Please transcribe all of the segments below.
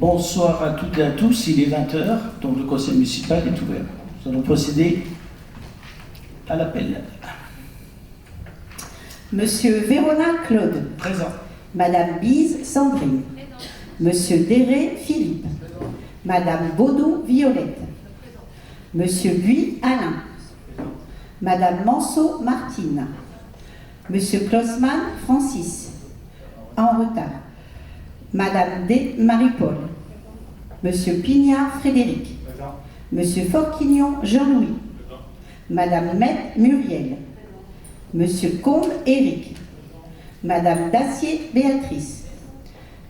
Bonsoir à toutes et à tous, il est 20 h, donc le conseil municipal est ouvert. Nous allons procéder à l'appel. Monsieur Vérona Claude. Présent. Madame Bise Sandrine. Monsieur Déré Philippe. Madame Baudou Violette. Monsieur Buis Alain. Madame Manceau Martine. Monsieur Klossmann Francis. En retard. Madame D Marie-Paul. Monsieur Pignard Frédéric. Monsieur Forquignon Jean-Louis. Madame Met Muriel. Monsieur Combe Éric. Madame Dacier Béatrice.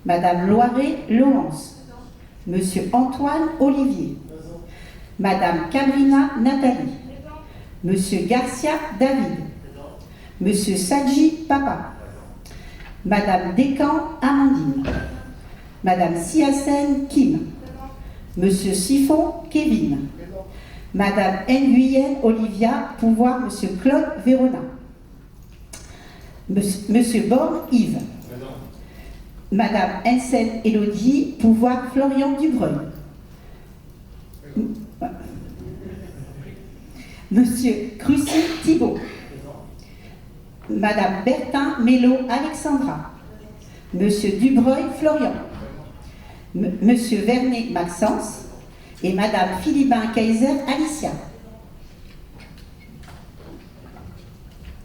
Madame Loiret Laurence. Monsieur Antoine Olivier. Madame Cabrina Nathalie. Monsieur Garcia David. Monsieur Sadji Papa. Madame Descamps Amandine. Madame Siassen Kim. Monsieur Siphon Kevin. Madame Nguyen Olivia, pouvoir Monsieur Claude Vérona. Monsieur Borne Yves. Madame Ensel Élodie, pouvoir Florian Dubreuil. Monsieur Crucy Thibault. Madame Bertin Mello Alexandra. Monsieur Dubreuil Florian. Monsieur Vernet Maxence et Madame Philibin Kaiser Alicia.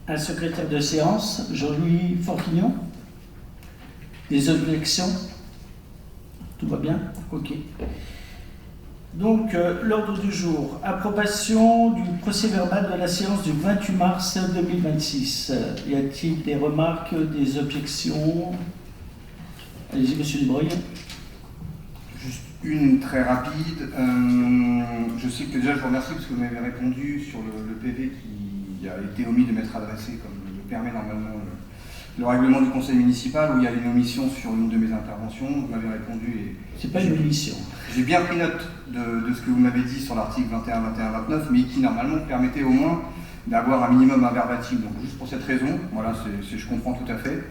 Un secrétaire de séance, Jean-Louis Forquignon. Des objections? Tout va bien? Ok. Donc, l'ordre du jour, approbation du procès-verbal de la séance du 28 mars 2026. Y a-t-il des remarques, des objections? Allez-y, monsieur Dubreuil. Juste une très rapide. Je sais que déjà je vous remercie parce que vous m'avez répondu sur le PV qui a été omis de m'être adressé, comme le permet normalement le règlement du conseil municipal, où il y a une omission sur une de mes interventions. Vous m'avez répondu et... C'est pas une omission. J'ai bien pris note de ce que vous m'avez dit sur l'article 21, 21, 29, mais qui normalement permettait au moins d'avoir un minimum un verbatim. Donc juste pour cette raison, voilà, je comprends tout à fait.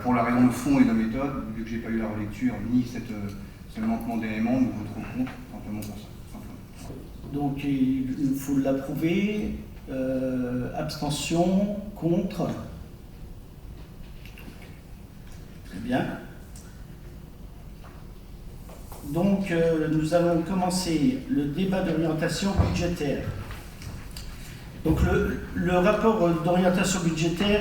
Pour la raison de fond et de méthode, vu que j'ai pas eu la relecture ni ce manquement d'éléments, nous voterons contre, simplement pour ça. Simplement. Donc il faut l'approuver. Abstention, contre. Très bien. Donc nous allons commencer le débat d'orientation budgétaire. Donc le rapport d'orientation budgétaire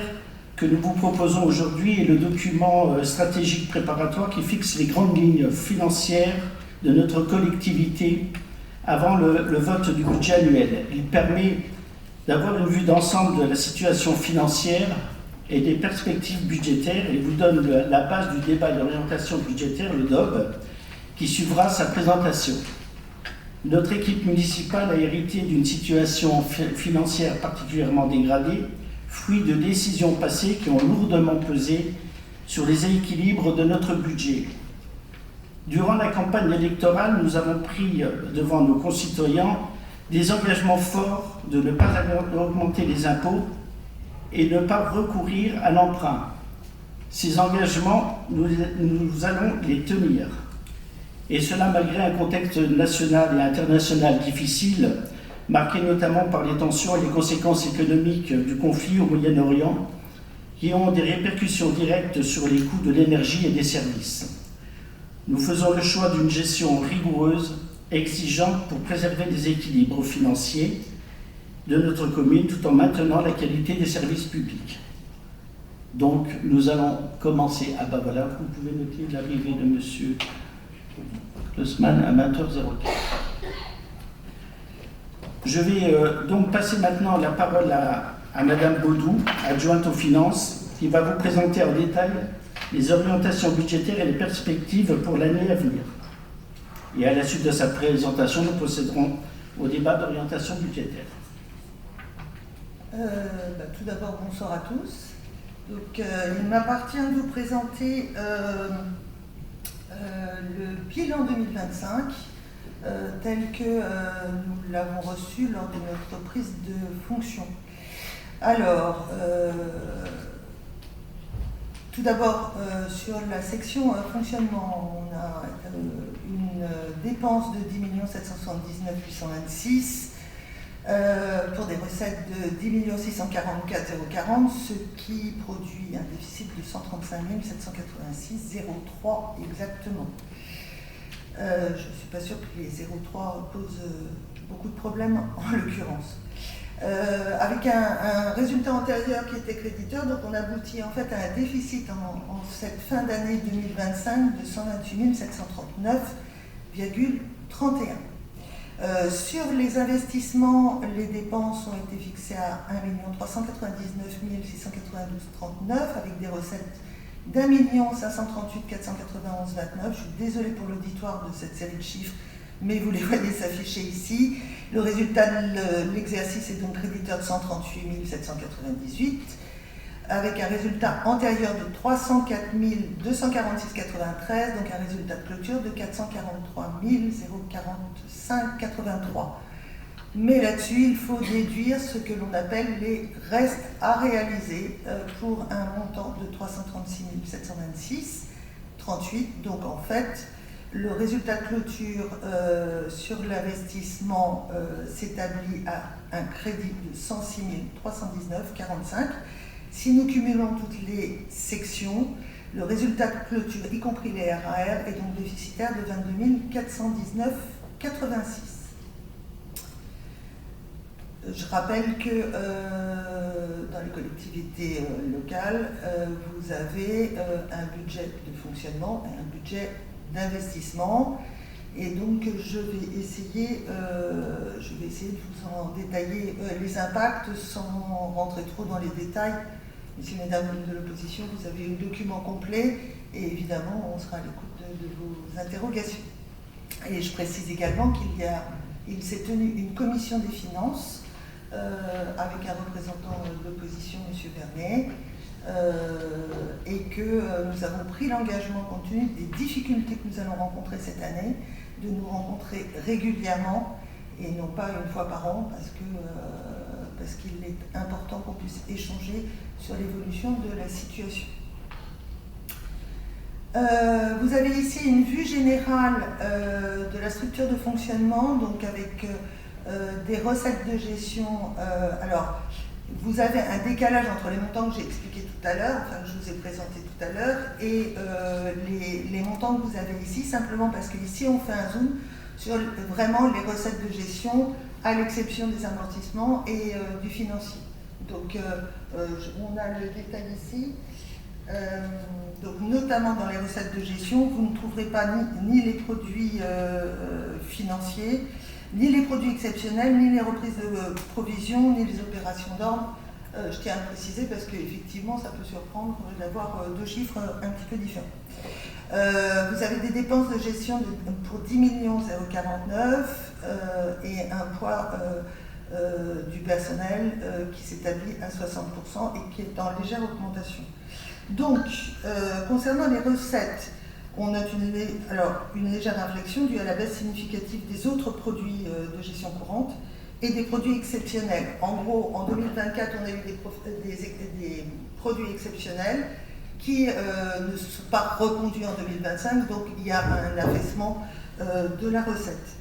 que nous vous proposons aujourd'hui est le document stratégique préparatoire qui fixe les grandes lignes financières de notre collectivité avant le vote du budget annuel. Il permet d'avoir une vue d'ensemble de la situation financière et des perspectives budgétaires et vous donne la base du débat d'orientation budgétaire, le DOB, qui suivra sa présentation. Notre équipe municipale a hérité d'une situation financière particulièrement dégradée, fruit de décisions passées qui ont lourdement pesé sur les équilibres de notre budget. Durant la campagne électorale, nous avons pris devant nos concitoyens des engagements forts de ne pas augmenter les impôts et ne pas recourir à l'emprunt. Ces engagements, nous allons les tenir. Et cela malgré un contexte national et international difficile, marqué notamment par les tensions et les conséquences économiques du conflit au Moyen-Orient, qui ont des répercussions directes sur les coûts de l'énergie et des services. Nous faisons le choix d'une gestion rigoureuse, exigeante pour préserver les équilibres financiers de notre commune tout en maintenant la qualité des services publics. Donc nous allons commencer. Ah ben voilà, vous pouvez noter l'arrivée de monsieur Klossmann à 20h04. Je vais donc passer maintenant la parole à Madame Baudou, adjointe aux finances, qui va vous présenter en détail les orientations budgétaires et les perspectives pour l'année à venir. Et à la suite de sa présentation, nous procéderons au débat d'orientation budgétaire. Tout d'abord, bonsoir à tous. Donc, il m'appartient de vous présenter le bilan 2025 tel que nous l'avons reçu lors de notre prise de fonction. Alors, Tout d'abord, sur la section fonctionnement, on a une dépense de 10 779 826 pour des recettes de 10 644 040, ce qui produit un déficit de 135 786 003 exactement. Je ne suis pas sûre que les 0,3 posent beaucoup de problèmes en l'occurrence. Avec un résultat antérieur qui était créditeur, donc on aboutit en fait à un déficit en cette fin d'année 2025 de 128 739,31. Sur les investissements, les dépenses ont été fixées à 1 399 692,39 avec des recettes d'1 538 491,29. Je suis désolée pour l'auditoire de cette série de chiffres, mais vous les voyez s'afficher ici. Le résultat de l'exercice est donc créditeur de 138 798, avec un résultat antérieur de 304 246,93, donc un résultat de clôture de 443 045,83. Mais là-dessus, il faut déduire ce que l'on appelle les restes à réaliser pour un montant de 336 726,38. Donc en fait, le résultat de clôture sur l'investissement s'établit à un crédit de 106 319,45. Si nous cumulons toutes les sections, le résultat de clôture, y compris les RAR, est donc déficitaire de 22 419,86. Je rappelle que dans les collectivités locales, vous avez un budget de fonctionnement et un budget d'investissement. Et donc je vais essayer de vous en détailler les impacts sans rentrer trop dans les détails. Messieurs, mesdames de l'opposition, vous avez le document complet et évidemment on sera à l'écoute de vos interrogations. Et je précise également qu'il s'est tenu une commission des finances avec un représentant de l'opposition, M. Vernet, et que nous avons pris l'engagement, compte tenu des difficultés que nous allons rencontrer cette année, de nous rencontrer régulièrement et non pas une fois par an, parce qu'il est important qu'on puisse échanger sur l'évolution de la situation. Vous avez ici une vue générale de la structure de fonctionnement, donc avec des recettes de gestion. Alors, vous avez un décalage entre les montants que j'ai expliqués tout à l'heure, enfin que je vous ai présentés tout à l'heure, et les montants que vous avez ici, simplement parce qu'ici on fait un zoom sur vraiment les recettes de gestion, à l'exception des amortissements et du financier. Donc, on a le détail ici. Donc, notamment dans les recettes de gestion, vous ne trouverez pas ni les produits financiers, ni les produits exceptionnels, ni les reprises de provisions, ni les opérations d'ordre. Je tiens à le préciser parce qu'effectivement, ça peut surprendre d'avoir deux chiffres un petit peu différents. Vous avez des dépenses de gestion pour 10 049 et un poids du personnel qui s'établit à 60% et qui est en légère augmentation. Donc, concernant les recettes, on note une légère inflexion due à la baisse significative des autres produits de gestion courante et des produits exceptionnels. En gros, en 2024, on a eu des produits exceptionnels qui ne sont pas reconduits en 2025, donc il y a un affaissement de la recette.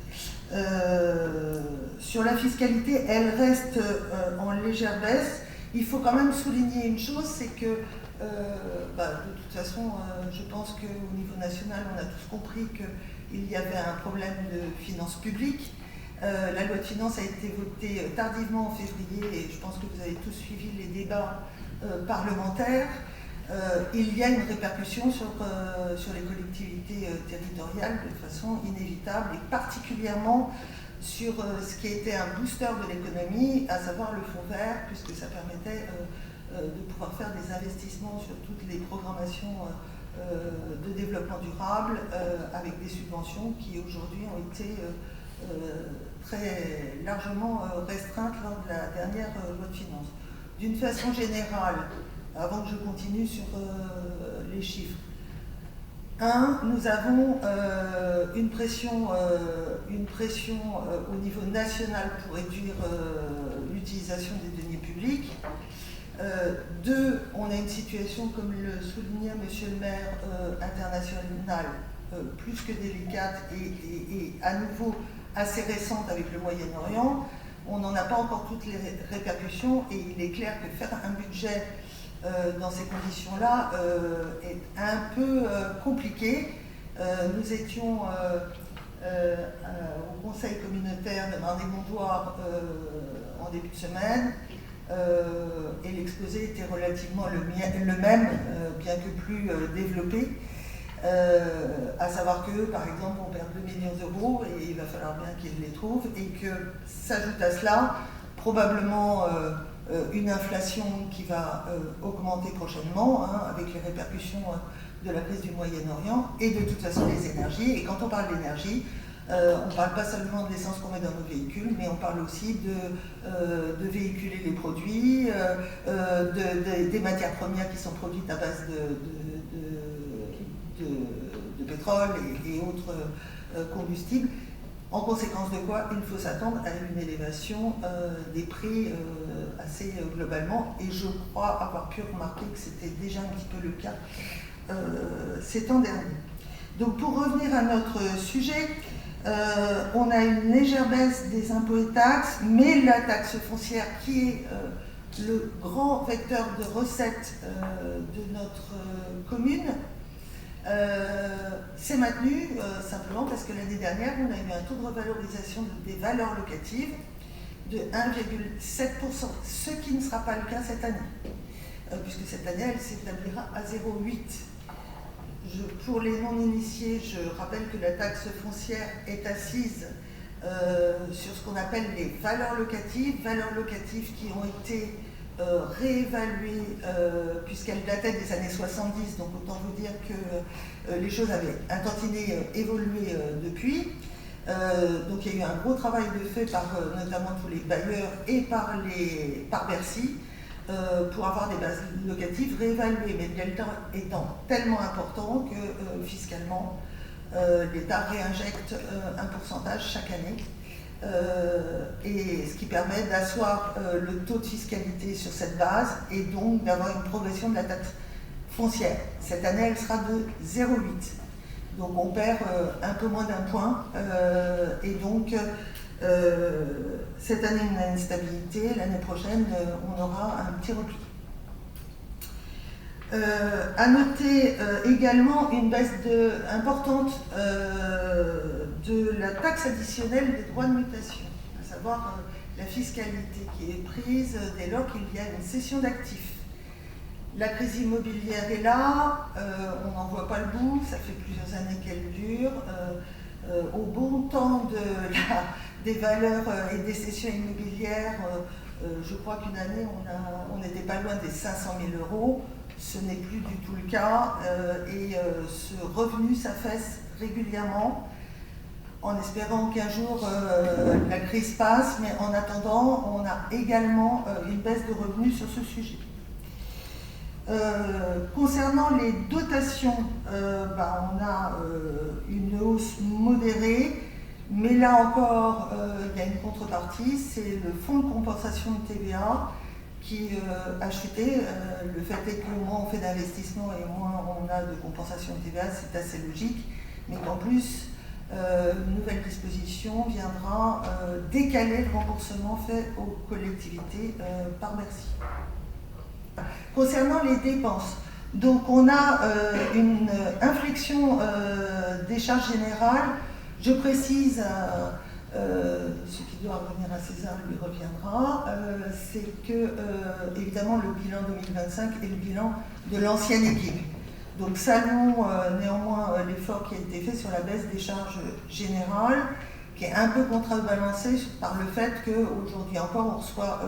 Sur la fiscalité, elle reste en légère baisse. Il faut quand même souligner une chose, c'est que de toute façon, je pense qu'au niveau national, on a tous compris qu'il y avait un problème de finances publiques. La loi de finances a été votée tardivement en février et je pense que vous avez tous suivi les débats parlementaires. Il y a une répercussion sur les collectivités territoriales de façon inévitable et particulièrement sur ce qui était un booster de l'économie, à savoir le fonds vert, puisque ça permettait de pouvoir faire des investissements sur toutes les programmations de développement durable avec des subventions qui aujourd'hui ont été très largement restreintes lors de la dernière loi de finances. D'une façon générale, avant que je continue sur les chiffres, nous avons une pression au niveau national pour réduire l'utilisation des deniers publics. Deux, on a une situation, comme le soulignait Monsieur le maire, internationale, plus que délicate et à nouveau assez récente avec le Moyen-Orient. On n'en a pas encore toutes les répercussions et il est clair que faire un budget dans ces conditions-là est un peu compliqué. Nous étions au conseil communautaire de Marne-et-Gondoire en début de semaine et l'exposé était relativement le même, bien que plus développé. À savoir que, par exemple, on perd 2 millions d'euros et il va falloir bien qu'ils les trouvent et que s'ajoute à cela probablement une inflation qui va augmenter prochainement avec les répercussions de la crise du Moyen-Orient et de toute façon les énergies. Et quand on parle d'énergie, on ne parle pas seulement de l'essence qu'on met dans nos véhicules, mais on parle aussi de véhiculer les produits, des matières premières qui sont produites à base de pétrole et autres combustibles. En conséquence de quoi, il faut s'attendre à une élévation des prix assez globalement. Et je crois avoir pu remarquer que c'était déjà un petit peu le cas ces temps derniers. Donc pour revenir à notre sujet, on a une légère baisse des impôts et taxes, mais la taxe foncière qui est le grand vecteur de recettes de notre commune, c'est maintenu simplement parce que l'année dernière, on a eu un taux de revalorisation des valeurs locatives de 1,7%, ce qui ne sera pas le cas cette année, puisque cette année, elle s'établira à 0,8%. Pour les non-initiés, je rappelle que la taxe foncière est assise sur ce qu'on appelle les valeurs locatives qui ont été réévaluées puisqu'elles dataient des années 70, donc autant vous dire que les choses avaient un tantinet évolué depuis. Donc il y a eu un gros travail de fait par notamment tous les bailleurs et par Bercy pour avoir des bases locatives réévaluées, mais le delta étant tellement important que fiscalement l'État réinjecte un pourcentage chaque année. Et ce qui permet d'asseoir le taux de fiscalité sur cette base et donc d'avoir une progression de la taxe foncière. Cette année, elle sera de 0,8. Donc on perd un peu moins d'un point et donc cette année on a une stabilité, l'année prochaine on aura un petit repli. À noter également une baisse importante de la taxe additionnelle des droits de mutation, à savoir la fiscalité qui est prise dès lors qu'il y a une cession d'actifs. La crise immobilière est là, on n'en voit pas le bout, ça fait plusieurs années qu'elle dure. Au bon temps des valeurs et des cessions immobilières, je crois qu'une année on n'était pas loin des 500 000 euros. Ce n'est plus du tout le cas et ce revenu s'affaisse régulièrement en espérant qu'un jour la crise passe, mais en attendant, on a également une baisse de revenus sur ce sujet. Concernant les dotations, on a une hausse modérée, mais là encore, il y a une contrepartie, c'est le fonds de compensation de TVA qui a chuté. Le fait est que moins on fait d'investissement et moins on a de compensation de TVA, c'est assez logique, mais qu'en plus, une nouvelle disposition viendra décaler le remboursement fait aux collectivités par Bercy. Concernant les dépenses, donc on a une inflexion des charges générales. Je précise, ce qui doit revenir à César lui reviendra, c'est que évidemment le bilan 2025 est le bilan de l'ancienne équipe. Donc saluons néanmoins l'effort qui a été fait sur la baisse des charges générales, qui est un peu contrebalancé par le fait qu'aujourd'hui encore on reçoit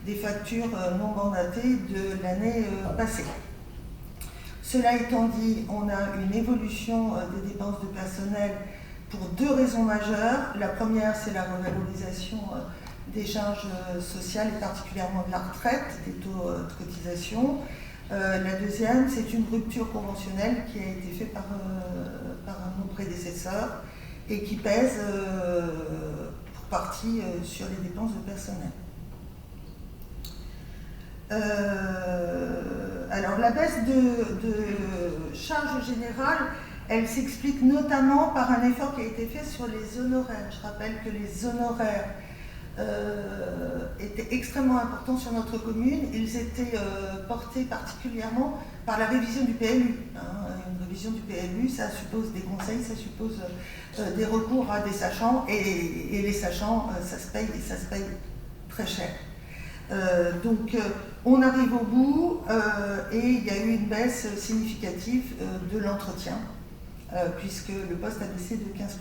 des factures non mandatées de l'année passée. Cela étant dit, on a une évolution des dépenses de personnel pour deux raisons majeures. La première, c'est la revalorisation des charges sociales et particulièrement de la retraite, des taux de cotisation. La deuxième, c'est une rupture conventionnelle qui a été faite par nos prédécesseurs et qui pèse pour partie sur les dépenses de personnel. Alors la baisse de charges générales, elle s'explique notamment par un effort qui a été fait sur les honoraires. Je rappelle que les honoraires étaient extrêmement importants sur notre commune. Ils étaient portés particulièrement par la révision du PLU. Une révision du PLU, ça suppose des conseils, ça suppose des recours à des sachants, et les sachants, ça se paye, et ça se paye très cher. Donc on arrive au bout et il y a eu une baisse significative de l'entretien puisque le poste a baissé de 15%.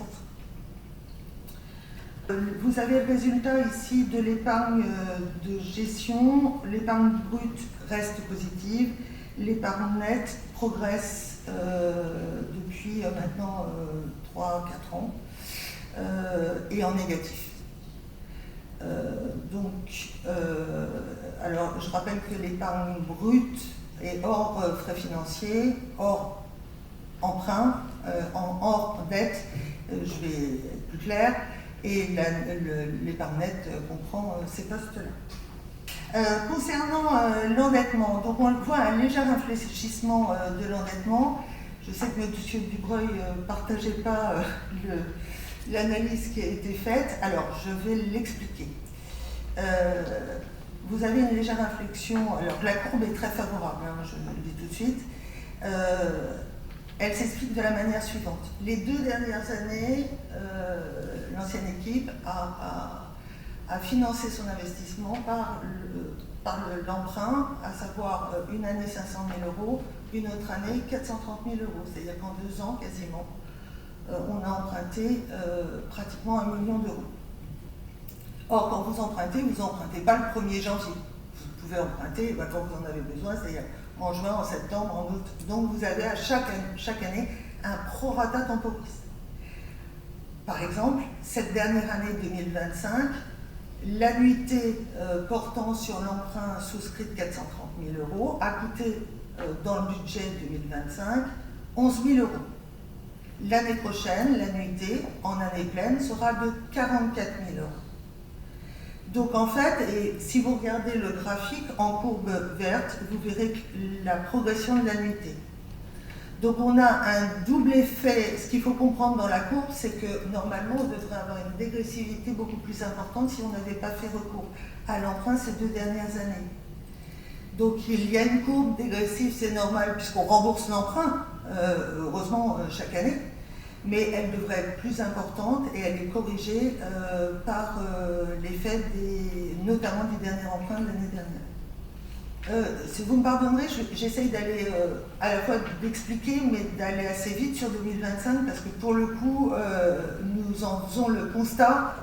Vous avez le résultat ici de l'épargne de gestion. L'épargne brute reste positive, l'épargne nette progresse depuis maintenant 3-4 ans et en négatif. Alors je rappelle que l'épargne brute est hors frais financiers, hors emprunt, hors dette, je vais être plus clair, et l'épargne nette comprend ces postes-là. Concernant l'endettement, donc on voit un léger infléchissement de l'endettement. Je sais que M. Dubreuil ne partageait pas l'analyse qui a été faite, alors je vais l'expliquer. Vous avez une légère inflexion, alors la courbe est très favorable, je le dis tout de suite. Elle s'explique de la manière suivante. Les 2 dernières années, l'ancienne équipe a financé son investissement par l'emprunt, à savoir une année 500 000 €, une autre année 430 000 €. C'est-à-dire qu'en 2 ans, quasiment, on a emprunté pratiquement 1 million d'euros. Or, quand vous empruntez pas le 1er janvier. Vous pouvez emprunter quand vous en avez besoin, c'est-à-dire en juin, en septembre, en août. Donc vous avez à chaque année un prorata temporis. Par exemple, cette dernière année 2025, l'annuité portant sur l'emprunt souscrit de 430 000 € a coûté dans le budget 2025 11 000 €. L'année prochaine, l'annuité en année pleine sera de 44 000 €. Donc en fait, et si vous regardez le graphique en courbe verte, vous verrez la progression de l'annuité. Donc on a un double effet. Ce qu'il faut comprendre dans la courbe, c'est que normalement on devrait avoir une dégressivité beaucoup plus importante si on n'avait pas fait recours à l'emprunt ces 2 dernières années. Donc il y a une courbe dégressive, c'est normal puisqu'on rembourse l'emprunt, heureusement chaque année. Mais elle devrait être plus importante et elle est corrigée par l'effet notamment du dernier emprunt de l'année dernière. Si vous me pardonnerez, j'essaye d'aller à la fois d'expliquer, mais d'aller assez vite sur 2025 parce que pour le coup, nous en faisons le constat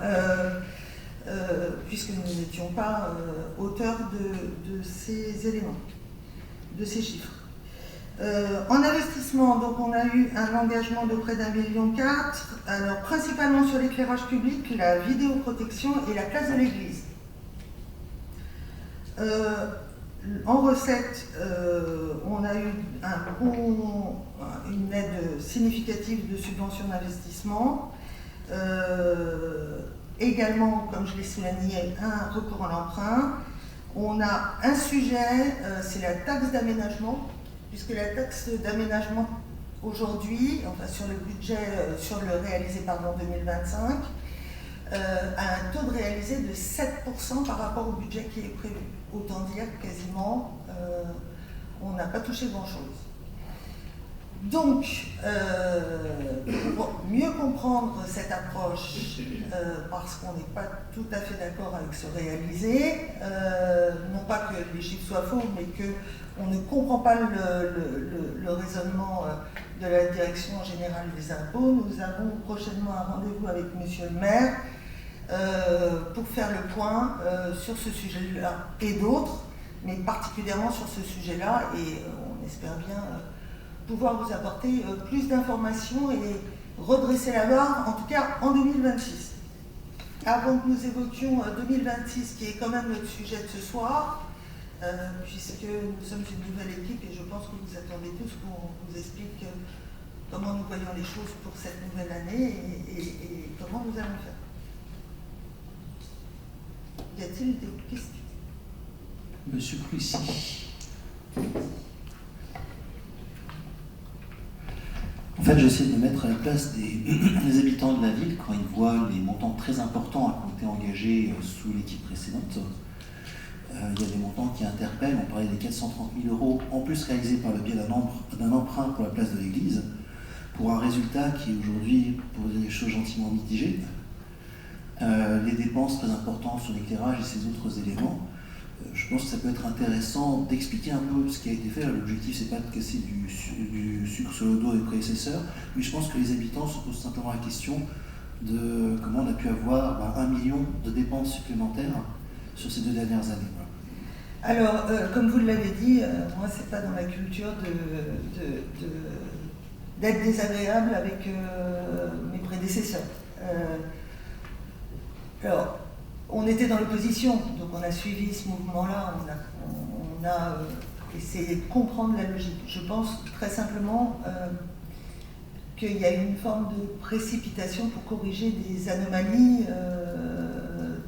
puisque nous n'étions pas auteurs de ces éléments, de ces chiffres. En investissement, donc on a eu un engagement de près d'1,4 million, alors principalement sur l'éclairage public, la vidéoprotection et la place de l'église. En recette, on a eu une aide significative de subvention d'investissement. Également, comme je l'ai souligné, un recours à l'emprunt. On a un sujet, c'est la taxe d'aménagement, puisque la taxe d'aménagement aujourd'hui, enfin sur le budget, sur le réalisé en 2025, a un taux de réalisé de 7% par rapport au budget qui est prévu. Autant dire quasiment, on n'a pas touché grand-chose. Donc, pour mieux comprendre cette approche, parce qu'on n'est pas tout à fait d'accord avec ce réalisé, non pas que les chiffres soient faux, mais qu'on ne comprend pas le raisonnement de la Direction générale des impôts, nous avons prochainement un rendez-vous avec Monsieur le maire pour faire le point sur ce sujet-là et d'autres, mais particulièrement sur ce sujet-là, et on espère bien pouvoir vous apporter plus d'informations et redresser la barre, en tout cas en 2026. Avant que nous évoquions 2026, qui est quand même notre sujet de ce soir, puisque nous sommes une nouvelle équipe et je pense que vous attendez tous qu'on vous explique comment nous voyons les choses pour cette nouvelle année et comment nous allons faire. Y a-t-il des questions ? Monsieur Cruissy. En fait, j'essaie de me mettre à la place des habitants de la ville quand ils voient les montants très importants qui ont été engagés sous l'équipe précédente. Il y a des montants qui interpellent. On parlait des 430 000 euros, en plus réalisés par le biais d'un emprunt pour la place de l'église, pour un résultat qui est aujourd'hui, pour dire les choses gentiment, mitigé. Les dépenses très importantes sur l'éclairage et ces autres éléments. Je pense que ça peut être intéressant d'expliquer un peu ce qui a été fait. L'objectif, c'est pas de casser du sucre sur le dos des prédécesseurs, mais je pense que les habitants se posent simplement la question de comment on a pu avoir 1 million de dépenses supplémentaires sur ces 2 dernières années. Voilà. Alors, comme vous l'avez dit, moi, c'est pas dans la culture d'être désagréable avec mes prédécesseurs. Alors, on était dans l'opposition, donc on a suivi ce mouvement-là, on a essayé de comprendre la logique. Je pense très simplement qu'il y a une forme de précipitation pour corriger des anomalies,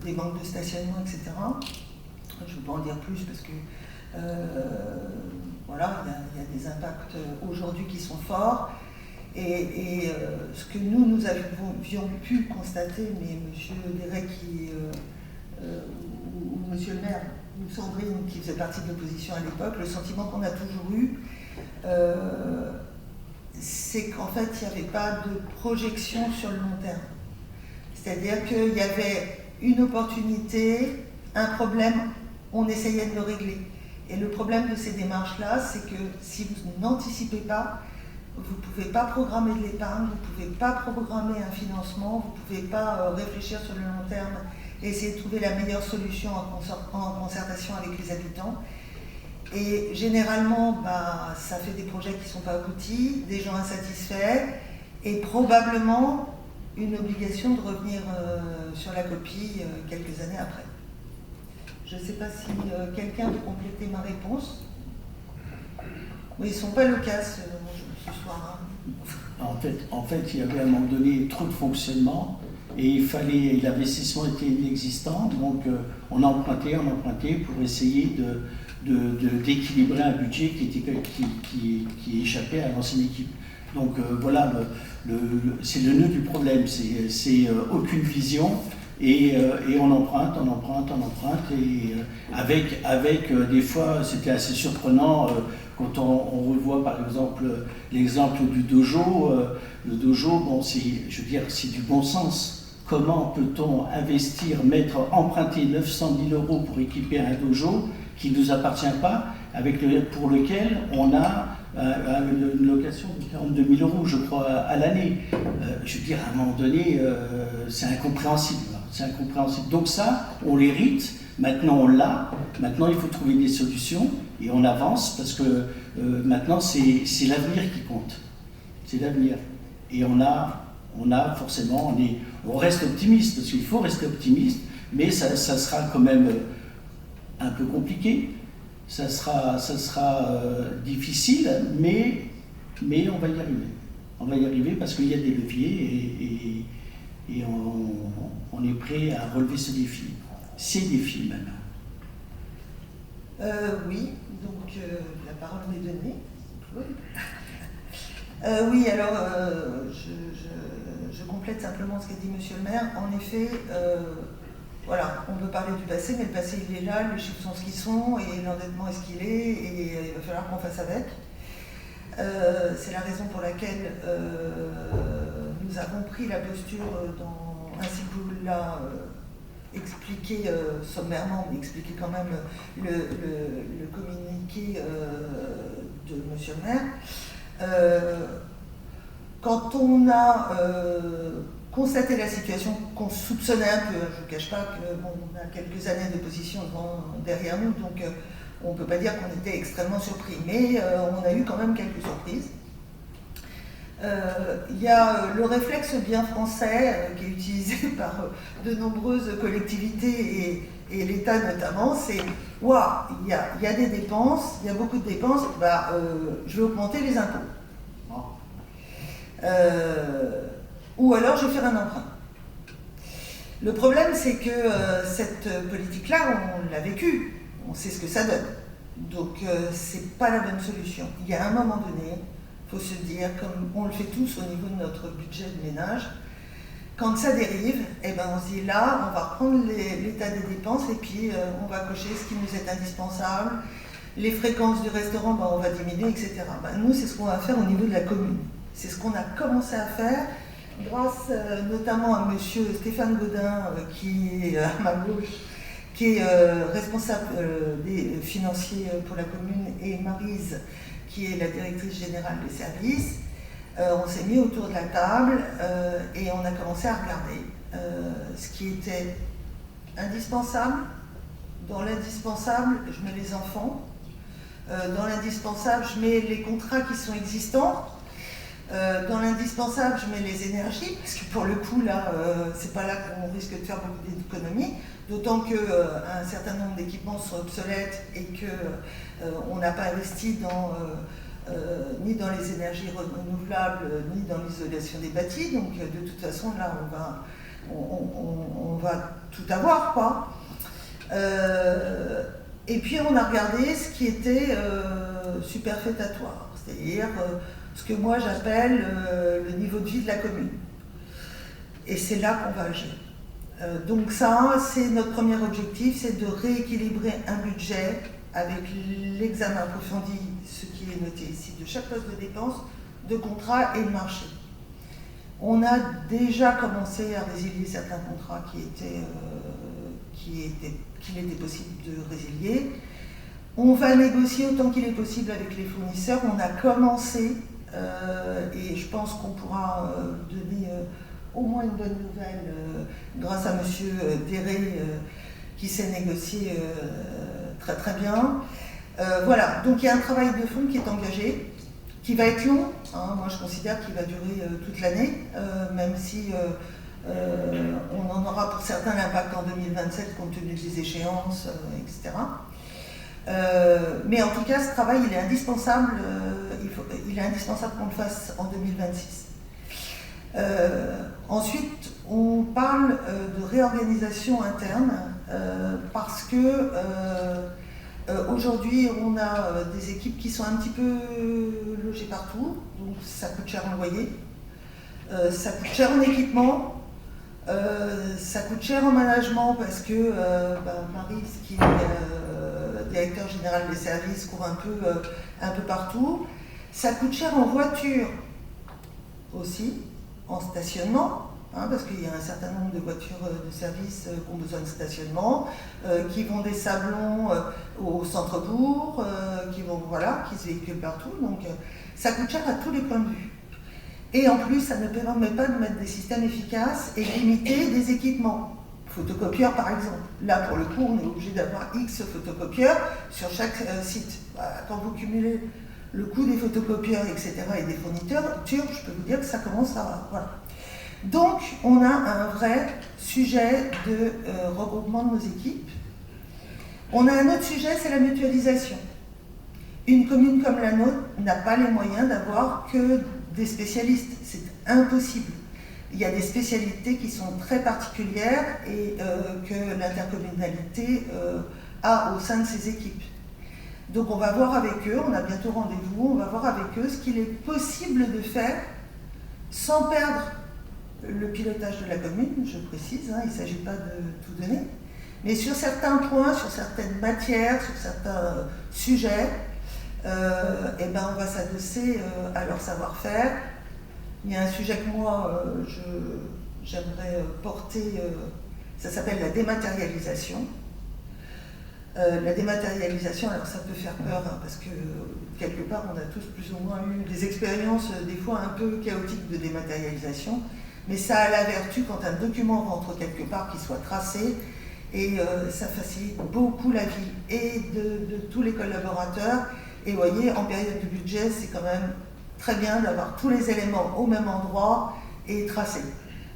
des manques de stationnement, etc. Je ne veux pas en dire plus parce que voilà, il y a des impacts aujourd'hui qui sont forts. Et ce que nous avions pu constater, mais M. Derek ou M. le maire, ou Sandrine, qui faisait partie de l'opposition à l'époque, le sentiment qu'on a toujours eu, c'est qu'en fait, il n'y avait pas de projection sur le long terme. C'est-à-dire qu'il y avait une opportunité, un problème, on essayait de le régler. Et le problème de ces démarches-là, c'est que si vous n'anticipez pas, vous ne pouvez pas programmer de l'épargne, vous ne pouvez pas programmer un financement, vous ne pouvez pas réfléchir sur le long terme et essayer de trouver la meilleure solution en concertation avec les habitants. Et généralement, ça fait des projets qui ne sont pas aboutis, des gens insatisfaits et probablement une obligation de revenir sur la copie quelques années après. Je ne sais pas si quelqu'un veut compléter ma réponse. Mais ils ne sont pas loquaces ce soir. Hein. En fait, il y avait à un moment donné trop de fonctionnement et l'investissement était inexistant, donc on a emprunté pour essayer d'équilibrer un budget qui échappait à l'ancienne équipe. Donc voilà, c'est le nœud du problème, c'est aucune vision. Et on emprunte, et avec des fois, c'était assez surprenant quand on revoit par exemple l'exemple du dojo. Le dojo, bon, c'est du bon sens. Comment peut-on investir, emprunter 900 000 euros pour équiper un dojo qui ne nous appartient pas, pour lequel on a une location de 42 000 euros, je crois, à l'année. Je veux dire, à un moment donné, c'est incompréhensible. C'est incompréhensible. Donc ça, on l'hérite, maintenant on l'a, maintenant il faut trouver des solutions et on avance parce que maintenant c'est l'avenir qui compte. C'est l'avenir. Et on a forcément, on reste optimiste parce qu'il faut rester optimiste, mais ça sera quand même un peu compliqué. Ça sera difficile, mais on va y arriver. On va y arriver parce qu'il y a des leviers et on est prêt à relever ce défi. Ces défis maintenant. Oui, donc la parole m'est donnée. Oui, alors je complète simplement ce qu'a dit Monsieur le maire. En effet, voilà, on peut parler du passé, mais le passé il est là, les chiffres sont ce qu'ils sont, et l'endettement est ce qu'il est, et il va falloir qu'on fasse avec. C'est la raison pour laquelle nous avons pris la posture, ainsi que vous l'a expliqué sommairement, mais expliqué quand même le communiqué de Monsieur le maire. Quand on a constaté la situation qu'on soupçonnait un peu, je ne vous cache pas qu'on a quelques années d'opposition derrière nous, donc on ne peut pas dire qu'on était extrêmement surpris, mais on a eu quand même quelques surprises. Il y a le réflexe bien français qui est utilisé par de nombreuses collectivités et l'État notamment, c'est « Waouh, il y a des dépenses, il y a beaucoup de dépenses, je vais augmenter les impôts. Ou alors je vais faire un emprunt. » Le problème, c'est que cette politique-là, on l'a vécue. on sait ce que ça donne. Donc c'est pas la bonne solution. Il y a un moment donné, il faut se dire, comme on le fait tous au niveau de notre budget de ménage, quand ça dérive, eh ben on se dit là, on va reprendre l'état des dépenses et puis on va cocher ce qui nous est indispensable. Les fréquences du restaurant, ben, on va diminuer, etc. Ben, nous, c'est ce qu'on va faire au niveau de la commune. C'est ce qu'on a commencé à faire grâce notamment à monsieur Stéphane Gaudin, qui est à ma gauche, qui est responsable des financiers pour la commune, et Maryse, qui est la directrice générale des services. On s'est mis autour de la table et on a commencé à regarder ce qui était indispensable. Dans l'indispensable, je mets les enfants. Dans l'indispensable, je mets les contrats qui sont existants. Dans l'indispensable, je mets les énergies, parce que pour le coup, là, c'est pas là qu'on risque de faire beaucoup d'économies, d'autant qu'un certain nombre d'équipements sont obsolètes et qu'on n'a pas investi ni dans les énergies renouvelables, ni dans l'isolation des bâtis. Donc, de toute façon, là, on va tout avoir, quoi. Et puis, on a regardé ce qui était superfétatoire, c'est-à-dire ce que moi j'appelle le niveau de vie de la commune. Et c'est là qu'on va agir. Donc ça, c'est notre premier objectif, c'est de rééquilibrer un budget avec l'examen approfondi, ce qui est noté ici, de chaque poste de dépense, de contrat et de marché. On a déjà commencé à résilier certains contrats qu'il était possible de résilier. On va négocier autant qu'il est possible avec les fournisseurs. On a commencé, et je pense qu'on pourra donner au moins une bonne nouvelle grâce à M. Derré qui s'est négocié très très bien. Voilà, donc il y a un travail de fond qui est engagé, qui va être long. Moi je considère qu'il va durer toute l'année, même si on en aura pour certains l'impact en 2027 compte tenu des échéances, etc. Mais en tout cas, ce travail, il est indispensable, il est indispensable qu'on le fasse en 2026. Ensuite, on parle de réorganisation interne parce que aujourd'hui, on a des équipes qui sont un petit peu logées partout, donc ça coûte cher en loyer, ça coûte cher en équipement. Ça coûte cher en management parce que Marie, qui est directeur général des services, court un peu partout. Ça coûte cher en voiture aussi, en stationnement, parce qu'il y a un certain nombre de voitures de service qui ont besoin de stationnement, qui vont des Sablons au centre-bourg, qui se véhiculent partout. Donc ça coûte cher à tous les points de vue. Et en plus, ça ne permet pas de mettre des systèmes efficaces et limiter des équipements. Photocopieurs, par exemple. Là, pour le coup, on est obligé d'avoir X photocopieurs sur chaque site. Quand vous cumulez le coût des photocopieurs, etc., et des fournisseurs, je peux vous dire que ça commence à... Voilà. Donc, on a un vrai sujet de regroupement de nos équipes. On a un autre sujet, c'est la mutualisation. Une commune comme la nôtre n'a pas les moyens d'avoir que des spécialistes, c'est impossible. Il y a des spécialités qui sont très particulières et que l'intercommunalité a au sein de ses équipes. Donc on va voir avec eux, on a bientôt rendez-vous, on va voir avec eux ce qu'il est possible de faire sans perdre le pilotage de la commune, je précise, il ne s'agit pas de tout donner, mais sur certains points, sur certaines matières, sur certains sujets, on va s'adosser à leur savoir-faire. Il y a un sujet que moi j'aimerais porter, ça s'appelle la dématérialisation. La dématérialisation, alors ça peut faire peur, parce que quelque part on a tous plus ou moins eu des expériences des fois un peu chaotiques de dématérialisation, mais ça a la vertu quand un document rentre quelque part qu'il soit tracé, et ça facilite beaucoup la vie et de tous les collaborateurs. Et vous voyez, en période de budget, c'est quand même très bien d'avoir tous les éléments au même endroit et tracés.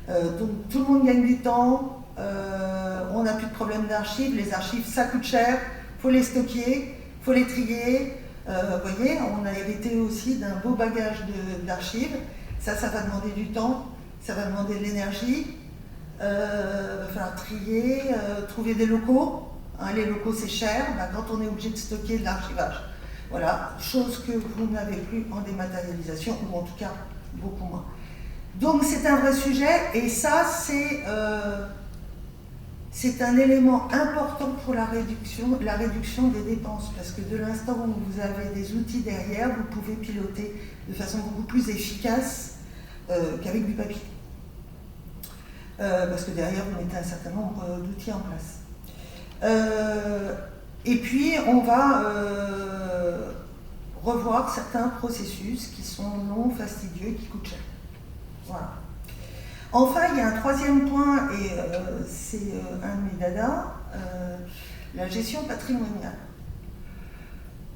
Donc tout le monde gagne du temps, on n'a plus de problème d'archives. Les archives, ça coûte cher, il faut les stocker, il faut les trier. Vous voyez, on a hérité aussi d'un beau bagage d'archives. Ça va demander du temps, ça va demander de l'énergie. Il va falloir trier, trouver des locaux. Hein, les locaux, c'est cher, quand on est obligé de stocker de l'archivage. Voilà, chose que vous n'avez plus en dématérialisation, ou en tout cas beaucoup moins. Donc c'est un vrai sujet, et ça c'est un élément important pour la réduction des dépenses, parce que de l'instant où vous avez des outils derrière, vous pouvez piloter de façon beaucoup plus efficace qu'avec du papier. Parce que derrière, vous mettez un certain nombre d'outils en place. Et puis, on va revoir certains processus qui sont longs, fastidieux, qui coûtent cher. Voilà. Enfin, il y a un troisième point, et c'est un de mes dadas, la gestion patrimoniale.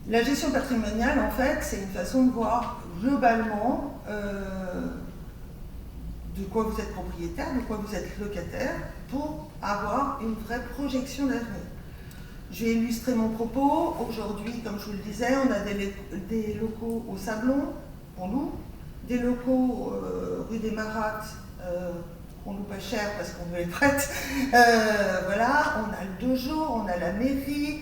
La gestion patrimoniale, en fait, c'est une façon de voir globalement de quoi vous êtes propriétaire, de quoi vous êtes locataire, pour avoir une vraie projection d'avenir. Je vais illustrer mon propos. Aujourd'hui, comme je vous le disais, on a des locaux au Sablon, on loue, des locaux rue des Marattes, qu'on loue pas cher parce qu'on nous les prête. Voilà, on a le dojo, on a la mairie,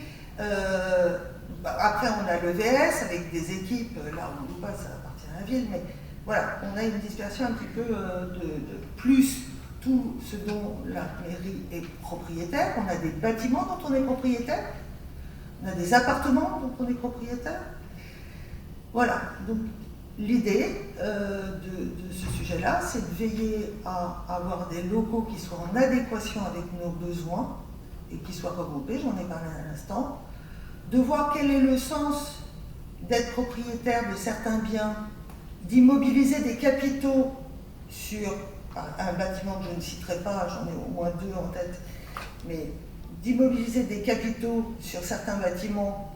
après on a l'EVS avec des équipes, là on ne loue pas, ça appartient à la ville, mais voilà, on a une dispersion un petit peu de plus tout ce dont la mairie est propriétaire. On a des bâtiments dont on est propriétaire, on a des appartements dont on est propriétaire. Voilà, donc l'idée de ce sujet-là, c'est de veiller à avoir des locaux qui soient en adéquation avec nos besoins et qui soient regroupés, j'en ai parlé à l'instant, de voir quel est le sens d'être propriétaire de certains biens, d'immobiliser des capitaux sur un bâtiment que je ne citerai pas, j'en ai au moins deux en tête, mais d'immobiliser des capitaux sur certains bâtiments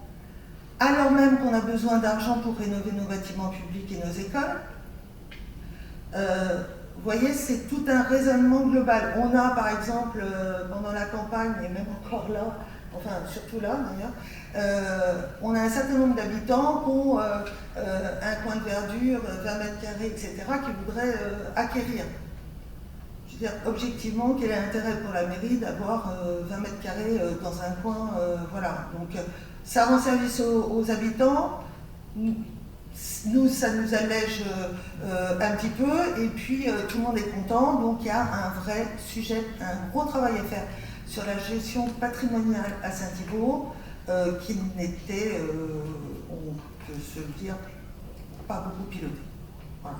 alors même qu'on a besoin d'argent pour rénover nos bâtiments publics et nos écoles. Vous voyez, c'est tout un raisonnement global. On a par exemple, pendant la campagne, et même encore là, enfin surtout là d'ailleurs, on a un certain nombre d'habitants qui ont un coin de verdure, 20 mètres carrés, etc., qui voudraient acquérir. Je veux dire, objectivement, quel est l'intérêt pour la mairie d'avoir 20 mètres carrés dans un coin, voilà. Donc ça rend service aux habitants, nous, ça nous allège un petit peu, et puis tout le monde est content, donc il y a un vrai sujet, un gros travail à faire sur la gestion patrimoniale à Saint-Thibault, qui n'était, on peut se le dire, pas beaucoup piloté. Voilà.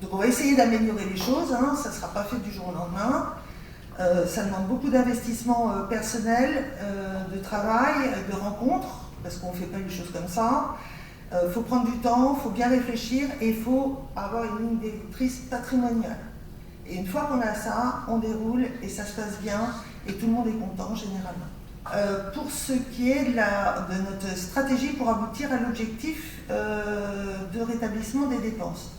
Donc on va essayer d'améliorer les choses, hein, ça ne sera pas fait du jour au lendemain, ça demande beaucoup d'investissement personnel, de travail, de rencontres, parce qu'on ne fait pas les choses comme ça. Il faut prendre du temps, il faut bien réfléchir et il faut avoir une ligne directrice patrimoniale. Et une fois qu'on a ça, on déroule et ça se passe bien et tout le monde est content généralement. Pour ce qui est de notre stratégie pour aboutir à l'objectif de rétablissement des dépenses.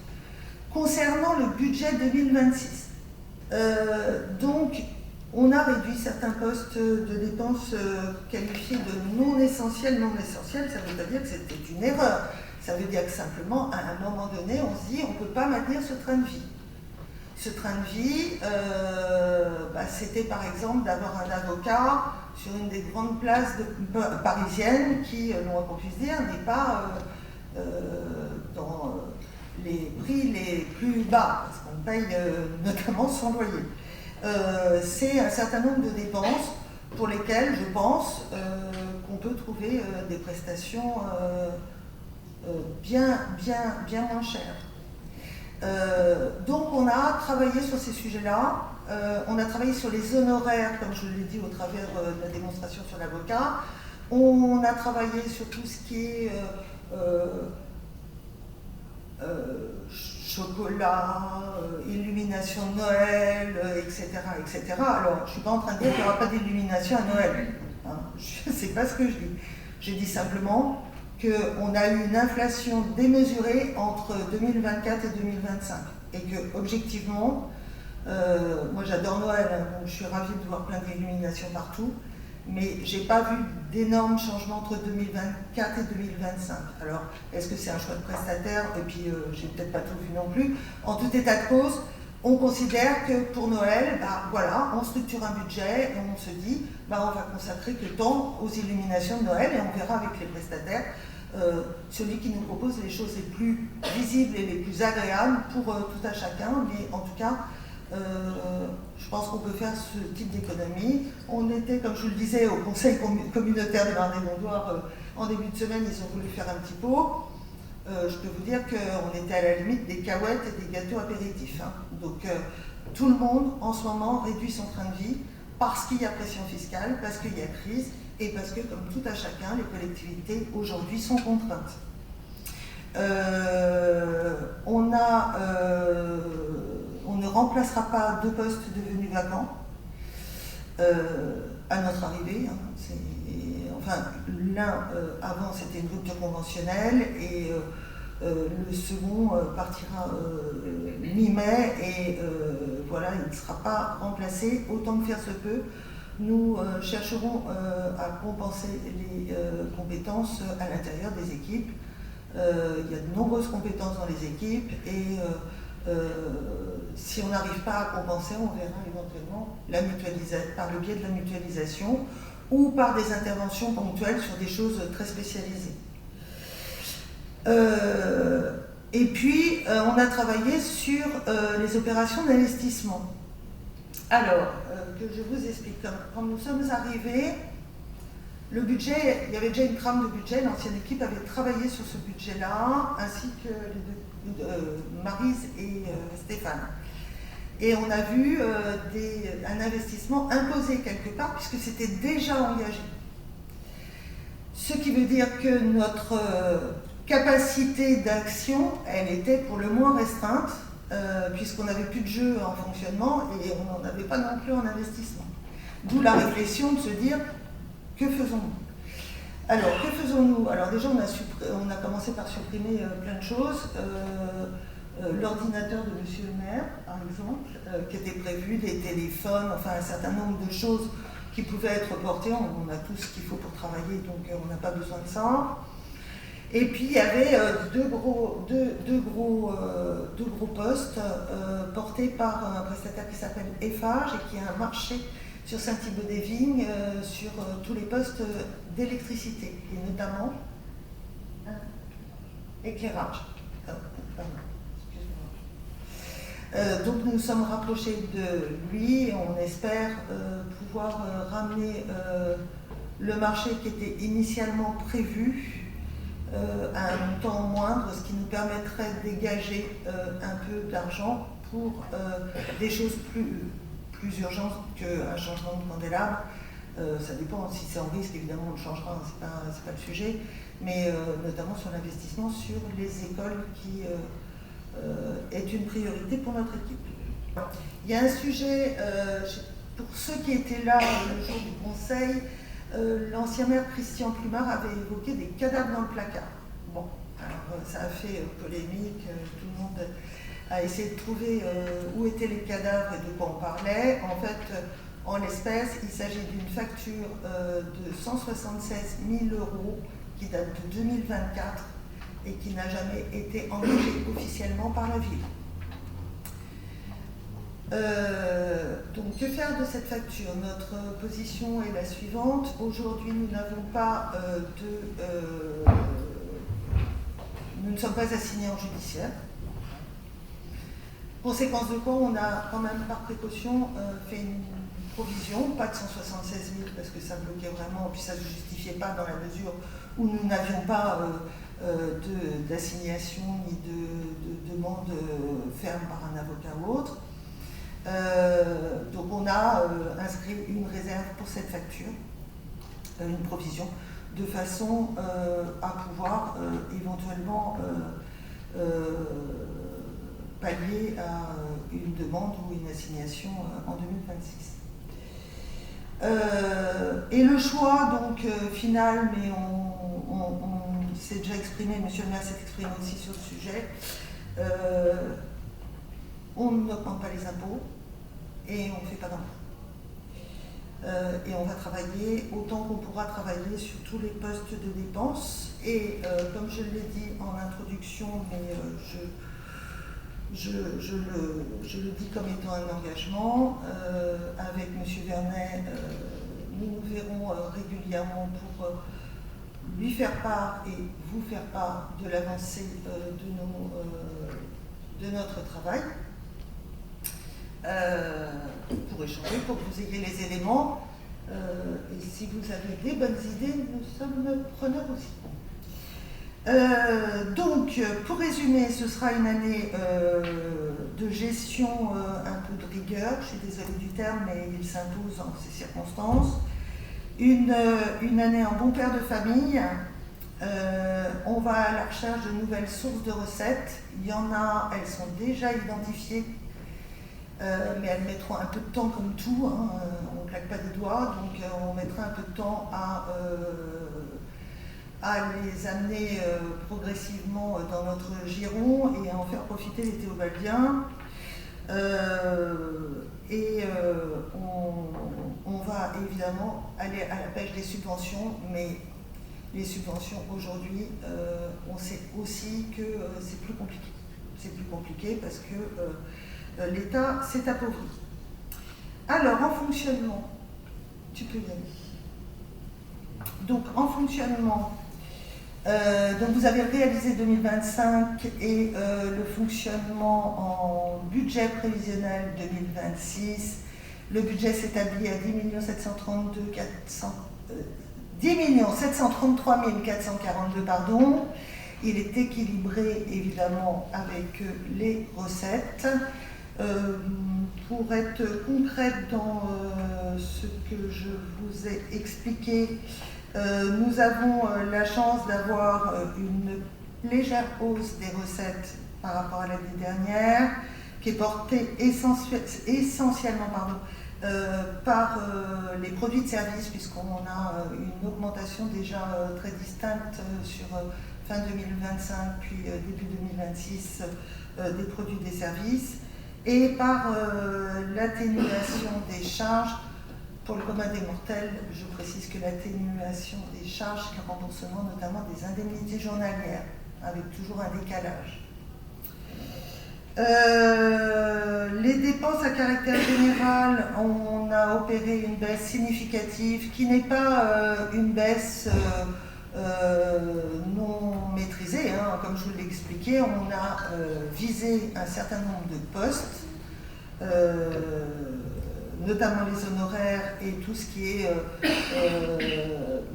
Concernant le budget 2026, donc on a réduit certains postes de dépenses qualifiés de non essentiels, ça veut pas dire que c'était une erreur. Ça veut dire que simplement, à un moment donné, on se dit on ne peut pas maintenir ce train de vie. Ce train de vie, c'était par exemple d'avoir un avocat sur une des grandes places parisiennes qui, le moins qu'on puisse dire, n'est pas dans les prix les plus bas, parce qu'on paye notamment son loyer. C'est un certain nombre de dépenses pour lesquelles je pense qu'on peut trouver des prestations bien moins chères. Donc on a travaillé sur ces sujets-là, on a travaillé sur les honoraires, comme je l'ai dit au travers de la démonstration sur l'avocat, on a travaillé sur tout ce qui est chocolat, illumination de Noël, etc., etc. Alors, je ne suis pas en train de dire qu'il n'y aura pas d'illumination à Noël. Hein. Je sais pas ce que je dis. Je dis simplement qu'on a eu une inflation démesurée entre 2024 et 2025. Et que, objectivement, moi j'adore Noël, hein, donc je suis ravie de voir plein d'illuminations partout, mais je n'ai pas vu d'énormes changements entre 2024 et 2025. Alors, est-ce que c'est un choix de prestataire? Et puis, j'ai peut-être pas tout vu non plus. En tout état de cause, On considère que pour Noël, voilà, on structure un budget et on se dit, on va consacrer que temps aux illuminations de Noël et on verra avec les prestataires celui qui nous propose les choses les plus visibles et les plus agréables pour tout à chacun. Mais en tout cas, je pense qu'on peut faire ce type d'économie. On était, comme je le disais, au conseil communautaire des Vins-des-Mondoirs en début de semaine, ils ont voulu faire un petit pot. Je peux vous dire qu'on était à la limite des cahuètes et des gâteaux apéritifs. Hein. Donc tout le monde en ce moment réduit son train de vie parce qu'il y a pression fiscale, parce qu'il y a crise et parce que, comme tout à chacun, les collectivités aujourd'hui sont contraintes. On ne remplacera pas 2 postes devenus vacants à notre arrivée. Hein. L'un avant c'était une rupture conventionnelle et le second partira mi-mai et voilà, il ne sera pas remplacé autant que faire se peut. Nous chercherons à compenser les compétences à l'intérieur des équipes. Il y a de nombreuses compétences dans les équipes et si on n'arrive pas à compenser, on verra éventuellement par le biais de la mutualisation ou par des interventions ponctuelles sur des choses très spécialisées. Et puis, on a travaillé sur les opérations d'investissement. Alors, que je vous explique. Quand nous sommes arrivés, le budget, il y avait déjà une trame de budget, l'ancienne équipe avait travaillé sur ce budget-là, ainsi que les deux, Maryse et Stéphane. Et on a vu un investissement imposé quelque part, puisque c'était déjà engagé. Ce qui veut dire que notre capacité d'action, elle était pour le moins restreinte, puisqu'on n'avait plus de jeu en fonctionnement et on n'en avait pas non plus en investissement. D'où la réflexion de se dire, que faisons-nous? Alors, que faisons-nous? Alors déjà, on a commencé par supprimer plein de choses. L'ordinateur de Monsieur le maire, par exemple, qui était prévu, des téléphones, enfin un certain nombre de choses qui pouvaient être portées. On a tout ce qu'il faut pour travailler, donc on n'a pas besoin de ça. Et puis il y avait deux gros postes portés par un prestataire qui s'appelle Eiffage et qui a un marché sur Saint-Thibaud-des-Vignes sur tous les postes d'électricité, et notamment éclairage. Donc nous nous sommes rapprochés de lui et on espère pouvoir ramener le marché qui était initialement prévu à un montant moindre, ce qui nous permettrait de dégager un peu d'argent pour des choses plus urgentes qu'un changement de candélabre. Ça dépend, si c'est en risque, évidemment on le changera, c'est pas le sujet, mais notamment sur l'investissement sur les écoles qui est une priorité pour notre équipe. Il y a un sujet, pour ceux qui étaient là le jour du conseil, l'ancien maire Christian Plumard avait évoqué des cadavres dans le placard. Bon, alors ça a fait polémique, tout le monde a essayé de trouver où étaient les cadavres et de quoi on parlait. En fait, en l'espèce, il s'agit d'une facture de 176 000 € qui date de 2024 et qui n'a jamais été engagée officiellement par la ville. Donc, que faire de cette facture? Notre position est la suivante. Aujourd'hui, nous n'avons pas nous ne sommes pas assignés en judiciaire. Conséquence de quoi, on a quand même par précaution fait une provision, pas de 176 000 parce que ça bloquait vraiment, puis ça ne se justifiait pas dans la mesure où nous n'avions pas d'assignation ni de demande ferme par un avocat ou autre. Donc on a inscrit une réserve pour cette facture, une provision, de façon à pouvoir éventuellement pallier à une demande ou une assignation en 2026. Et le choix donc final, mais on s'est déjà exprimé, monsieur le maire s'est exprimé aussi sur le sujet, on n'augmente pas les impôts et on ne fait pas d'impôts. Et on va travailler autant qu'on pourra travailler sur tous les postes de dépenses. Et comme je l'ai dit en introduction, mais je le dis comme étant un engagement. Avec M. Vernet, nous nous verrons régulièrement pour lui faire part et vous faire part de l'avancée de notre travail, pour échanger, pour que vous ayez les éléments. Et si vous avez des bonnes idées, nous sommes preneurs aussi. Donc, pour résumer, ce sera une année de gestion un peu de rigueur. Je suis désolée du terme, mais il s'impose en ces circonstances. Une année en bon père de famille. On va à la recherche de nouvelles sources de recettes. Il y en a, elles sont déjà identifiées, mais elles mettront un peu de temps comme tout. Hein. On ne claque pas des doigts, donc on mettra un peu de temps à les amener progressivement dans notre giron et à en faire profiter les théobaldiens. On va évidemment aller à la pêche des subventions, mais les subventions aujourd'hui, on sait aussi que c'est plus compliqué. C'est plus compliqué parce que l'État s'est appauvri. Alors, en fonctionnement, tu peux y aller. Donc, en fonctionnement, donc vous avez réalisé 2025 et le fonctionnement en budget prévisionnel 2026. Le budget s'établit à 10 733 442, pardon. Il est équilibré évidemment avec les recettes. Pour être concrète dans ce que je vous ai expliqué, nous avons la chance d'avoir une légère hausse des recettes par rapport à l'année dernière, qui est portée essentiellement par les produits de service, puisqu'on a une augmentation déjà très distincte sur fin 2025 puis début 2026 des produits des services, et par l'atténuation des charges. Pour le commun des mortels, je précise que l'atténuation des charges, c'est le remboursement notamment des indemnités journalières, avec toujours un décalage. Les dépenses à caractère général, on a opéré une baisse significative qui n'est pas une baisse non maîtrisée, hein. Comme je vous l'ai expliqué, on a visé un certain nombre de postes, notamment les honoraires et tout ce qui est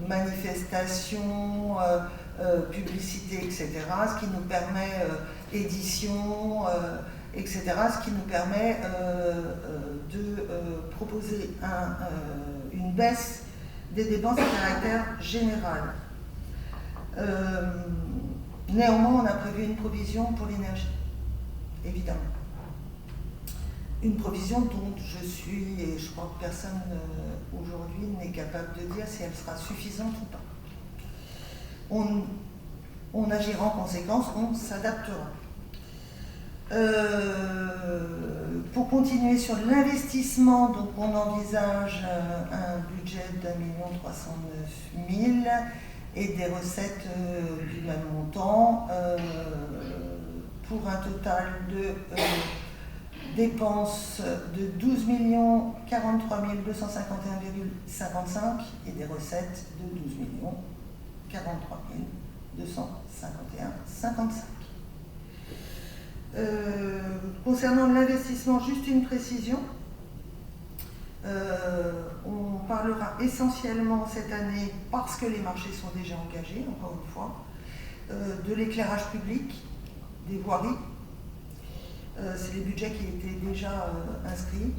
manifestation, publicité, etc., ce qui nous permet édition, etc., ce qui nous permet de proposer une baisse des dépenses à caractère général. Néanmoins, on a prévu une provision pour l'énergie, évidemment. Une provision dont je suis, et je crois que personne aujourd'hui n'est capable de dire si elle sera suffisante ou pas. On agira en conséquence, on s'adaptera. Pour continuer sur l'investissement, donc on envisage un budget d'1 309 000 et des recettes du même montant, pour un total de dépenses de 12 43 251,55 et des recettes de 12 43 251,55. Concernant l'investissement, juste une précision. On parlera essentiellement cette année, parce que les marchés sont déjà engagés, encore une fois, de l'éclairage public, des voiries. C'est les budgets qui étaient déjà inscrits,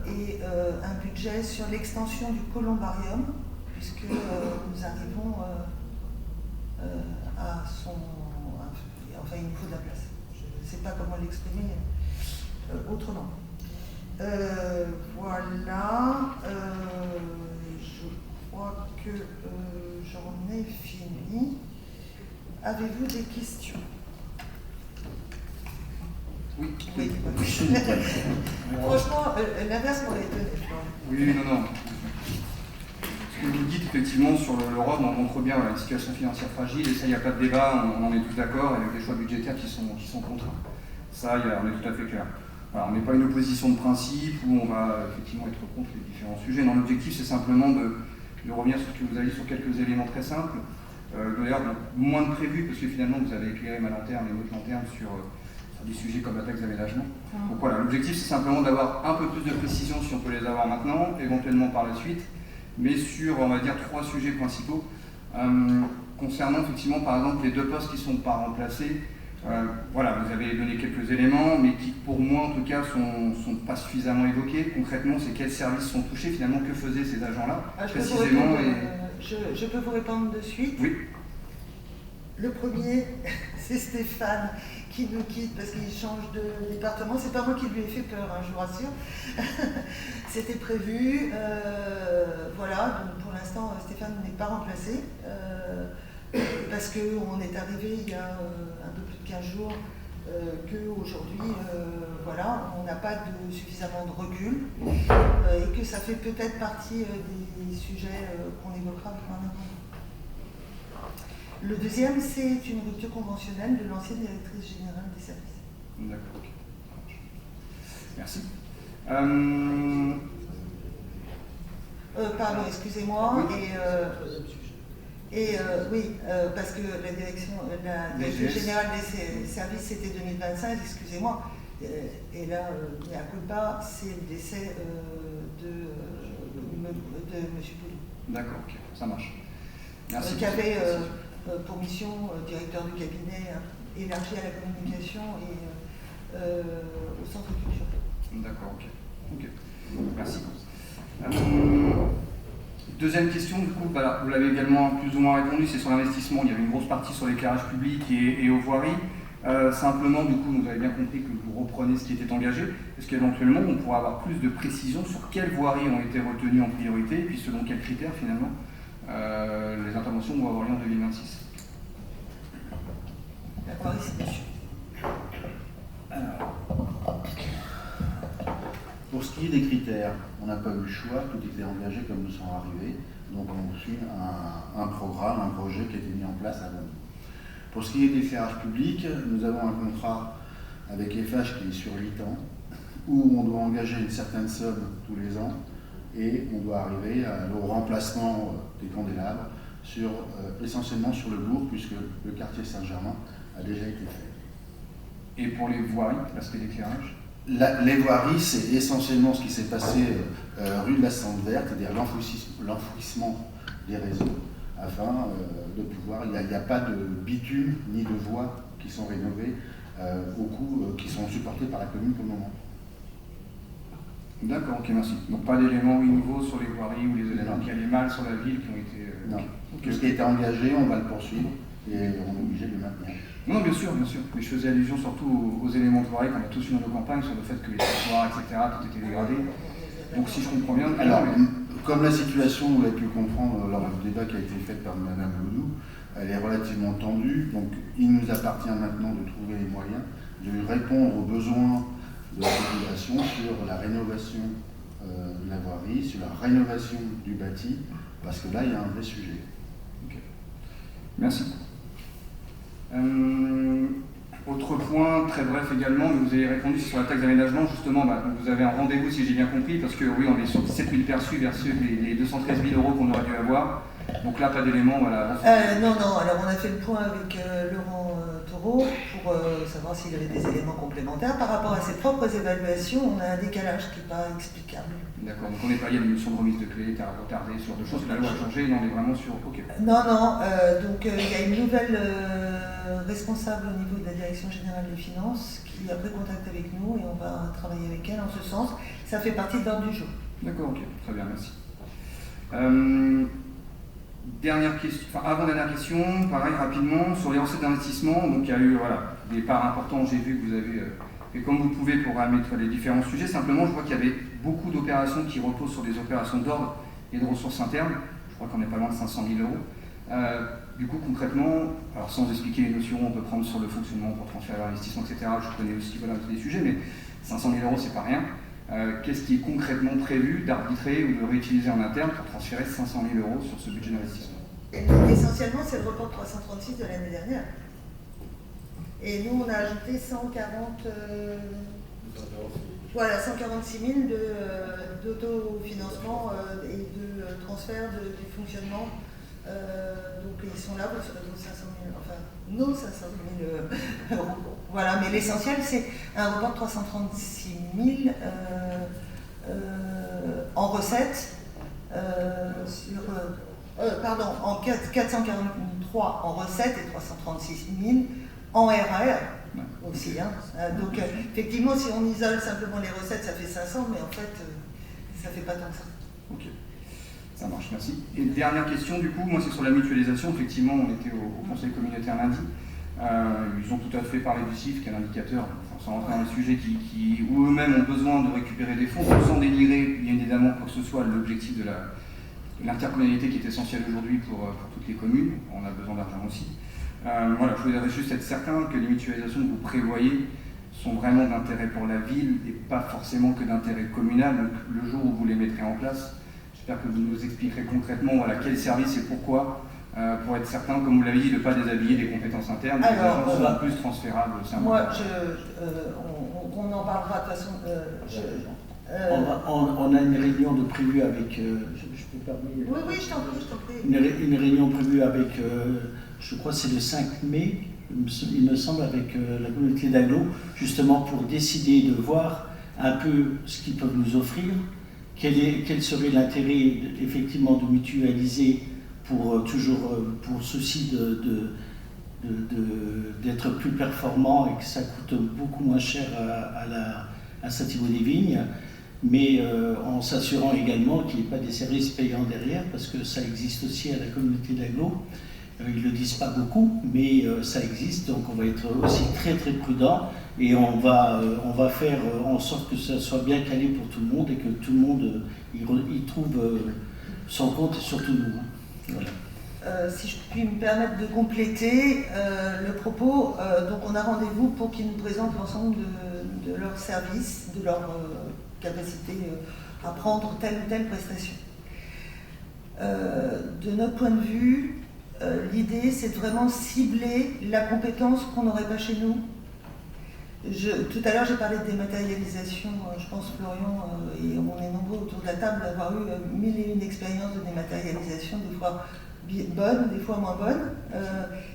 et un budget sur l'extension du columbarium, puisque nous arrivons à son... Enfin, il nous faut de la place. Je ne sais pas comment l'exprimer autrement. Voilà. Je crois que j'en ai fini. Avez-vous des questions? Oui. Franchement, l'inverse m'aurait étonné. Oui, non. Le guide, effectivement, sur l'Europe, on montre bien la situation financière fragile, et ça, il n'y a pas de débat, on en est tous d'accord, avec des choix budgétaires qui sont contraints. Ça, on est tout à fait clair. Voilà, on n'est pas une opposition de principe où on va effectivement être contre les différents sujets. Non, l'objectif, c'est simplement de revenir sur ce que vous avez dit, sur quelques éléments très simples. D'ailleurs, moins de prévu, parce que finalement, vous avez éclairé ma lanterne et votre lanterne sur des sujets comme la taxe d'aménagement. Donc voilà, l'objectif, c'est simplement d'avoir un peu plus de précision si on peut les avoir maintenant, éventuellement par la suite, mais sur, on va dire, 3 sujets principaux. Concernant effectivement, par exemple, les 2 postes qui ne sont pas remplacés, voilà, vous avez donné quelques éléments, mais qui, pour moi, en tout cas, sont pas suffisamment évoqués. Concrètement, c'est quels services sont touchés, finalement, que faisaient ces agents-là, précisément. Je peux vous répondre de suite. Oui. Le premier, c'est Stéphane qui nous quitte parce qu'il change de département. C'est pas moi qui lui ai fait peur, hein, je vous rassure. C'était prévu. Voilà, donc pour l'instant, Stéphane n'est pas remplacé. Parce qu'on est arrivé il y a un peu plus de 15 jours qu'aujourd'hui, voilà, on n'a pas suffisamment de recul et que ça fait peut-être partie des sujets qu'on évoquera plus en avant. Le deuxième, c'est une rupture conventionnelle de l'ancienne directrice générale des services. D'accord, ok. Merci. Pardon, excusez-moi. Oui. Oui, parce que la directrice générale des services, c'était 2025, excusez-moi. Et là, à culpa, c'est le décès de M. Poulou. D'accord, ok, ça marche. Merci. Qui avait pour mission, directeur du cabinet, élargi à la communication et au centre culture. D'accord, ok. Merci. Deuxième question, du coup, voilà, vous l'avez également plus ou moins répondu, c'est sur l'investissement. Il y avait une grosse partie sur l'éclairage public et aux voiries. Simplement, du coup, vous avez bien compris que vous reprenez ce qui était engagé. Est-ce qu'éventuellement, on pourra avoir plus de précision sur quelles voiries ont été retenues en priorité, et puis selon quels critères, finalement, les interventions vont avoir lieu en 2026? La voirie, c'est monsieur. Alors, pour ce qui est des critères, on n'a pas eu le choix, tout était engagé comme nous sommes arrivés, donc on suit un programme, un projet qui a été mis en place avant nous. Pour ce qui est des éclairages publics, nous avons un contrat avec FH qui est sur 8 ans, où on doit engager une certaine somme tous les ans, et on doit arriver au remplacement des candélabres, essentiellement sur le bourg, puisque le quartier Saint-Germain a déjà été fait. Et pour les voiries, l'aspect d'éclairage? Les voiries, c'est essentiellement ce qui s'est passé rue de la Sande Verte, c'est-à-dire l'enfouissement des réseaux, afin de pouvoir. Il n'y a pas de bitume ni de voies qui sont rénovées au coût qui sont supportés par la commune pour le moment. D'accord, ok, merci. Donc pas d'éléments nouveaux sur les voiries ou les éléments qui allaient mal sur la ville qui ont été. Non. Okay. Ce qui a été engagé, on va le poursuivre et on est obligé de le maintenir. Non, bien sûr. Mais je faisais allusion surtout aux éléments de voirie qu'on a tous eu dans nos campagnes, sur le fait que les trottoirs, etc., tout était dégradé. Donc si je comprends bien. Alors, comme la situation, vous l'avez pu comprendre lors du débat qui a été fait par Mme Ledoux, elle est relativement tendue, donc il nous appartient maintenant de trouver les moyens de répondre aux besoins de la population sur la rénovation de la voirie, sur la rénovation du bâti, parce que là, il y a un vrai sujet. Okay. Merci. Autre point, très bref également, vous avez répondu sur la taxe d'aménagement, justement, vous avez un rendez-vous si j'ai bien compris, parce que oui, on est sur 17 000 perçus versus les 213 000 € qu'on aurait dû avoir. Donc là, pas d'éléments, voilà. Non, alors on a fait le point avec Laurent Taureau pour savoir s'il avait des éléments complémentaires. Par rapport à ses propres évaluations, on a un décalage qui n'est pas explicable. D'accord, donc on n'est pas, il y a une notion de remise de clé, t'as retardé sur deux choses, la loi a changé, non, on est vraiment sur. Ok. Non, donc il y a une nouvelle responsable au niveau de la Direction Générale des Finances qui a pris contact avec nous et on va travailler avec elle en ce sens. Ça fait partie de l'ordre du jour. D'accord, ok, très bien, merci. Dernière question, avant-dernière question, pareil rapidement, sur les recettes d'investissement, donc il y a eu des parts importantes, j'ai vu que vous avez fait comme vous pouvez pour mettre les différents sujets, simplement je vois qu'il y avait beaucoup d'opérations qui reposent sur des opérations d'ordre et de ressources internes, je crois qu'on est pas loin de 500 000 €. Du coup concrètement, alors sans expliquer les notions, on peut prendre sur le fonctionnement pour transférer l'investissement, etc. Je connais aussi des sujets, mais 500 000 € c'est pas rien. qu'est-ce qui est concrètement prévu d'arbitrer ou de réutiliser en interne pour transférer 500 000 € sur ce budget d'investissement? Essentiellement, c'est le report 336 de l'année dernière. Et nous, on a ajouté 146 000 d'autofinancement et de transfert du fonctionnement. Donc ils sont là, vos 500 000, enfin nos 500 000 euros. Voilà, mais l'essentiel, c'est un report de 336 000 en recettes, en 443 en recettes et 336 000 en RAR aussi. Hein. Donc effectivement, si on isole simplement les recettes, ça fait 500, mais en fait, ça fait pas tant que ça. Ok, ça marche, merci. Et dernière question, du coup, moi c'est sur la mutualisation. Effectivement, on était au conseil communautaire lundi. Ils ont tout à fait parlé du CIF, qui est l'indicateur, sans rentrer dans le sujet, où eux-mêmes ont besoin de récupérer des fonds, sans dénigrer bien évidemment quoi que ce soit l'objectif de l'intercommunalité qui est essentielle aujourd'hui pour toutes les communes. On a besoin d'argent aussi. Voilà, je voudrais juste être certain que les mutualisations que vous prévoyez sont vraiment d'intérêt pour la ville et pas forcément que d'intérêt communal. Donc le jour où vous les mettrez en place, j'espère que vous nous expliquerez concrètement quel service et pourquoi, pour être certain, comme vous l'avez dit, de ne pas déshabiller les compétences internes, que les agents soient plus transférables. Moi, on en parlera de toute façon. On a une réunion de prévue avec. Je peux permettre. Oui, je t'en prie. Une réunion prévue avec, je crois que c'est le 5 mai, il me semble, avec la communauté d'Aglo, justement pour décider de voir un peu ce qu'ils peuvent nous offrir, quel serait l'intérêt effectivement de mutualiser pour souci d'être plus performant et que ça coûte beaucoup moins cher à Saint-Thibaud-des-Vignes, mais en s'assurant également qu'il n'y ait pas des services payants derrière, parce que ça existe aussi à la communauté d'Aglo. Ils ne le disent pas beaucoup, mais ça existe, donc on va être aussi très très prudent et on va faire en sorte que ça soit bien calé pour tout le monde et que tout le monde y trouve son compte, et surtout nous. Voilà. Si je puis me permettre de compléter le propos, donc on a rendez-vous pour qu'ils nous présentent l'ensemble de leurs services, de leur capacité à prendre telle ou telle prestation. De notre point de vue, l'idée, c'est de vraiment cibler la compétence qu'on n'aurait pas chez nous. Tout à l'heure, j'ai parlé de dématérialisation. Je pense, Florian, et on est nombreux autour de la table d'avoir eu 1001 expériences de dématérialisation, des fois bonnes, des fois moins bonnes.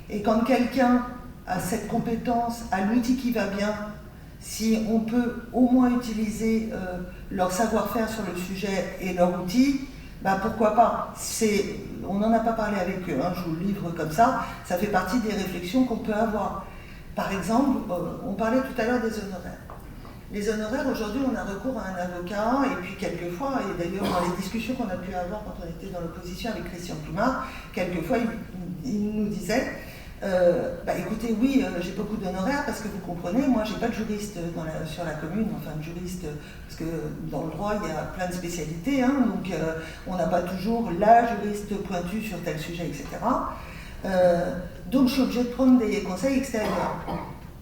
Et quand quelqu'un a cette compétence, a l'outil qui va bien, si on peut au moins utiliser leur savoir-faire sur le sujet et leur outil, bah pourquoi pas. On n'en a pas parlé avec eux, hein, je vous le livre comme ça fait partie des réflexions qu'on peut avoir. Par exemple, on parlait tout à l'heure des honoraires. Les honoraires, aujourd'hui, on a recours à un avocat, et puis quelquefois, et d'ailleurs dans les discussions qu'on a pu avoir quand on était dans l'opposition avec Christian Ploumard, quelquefois il nous disait écoutez, oui, j'ai beaucoup d'honoraires parce que vous comprenez, moi j'ai pas de juriste sur la commune, enfin de juriste, parce que dans le droit il y a plein de spécialités, hein, donc on n'a pas toujours la juriste pointue sur tel sujet, etc. Donc je suis obligée de prendre des conseils extérieurs.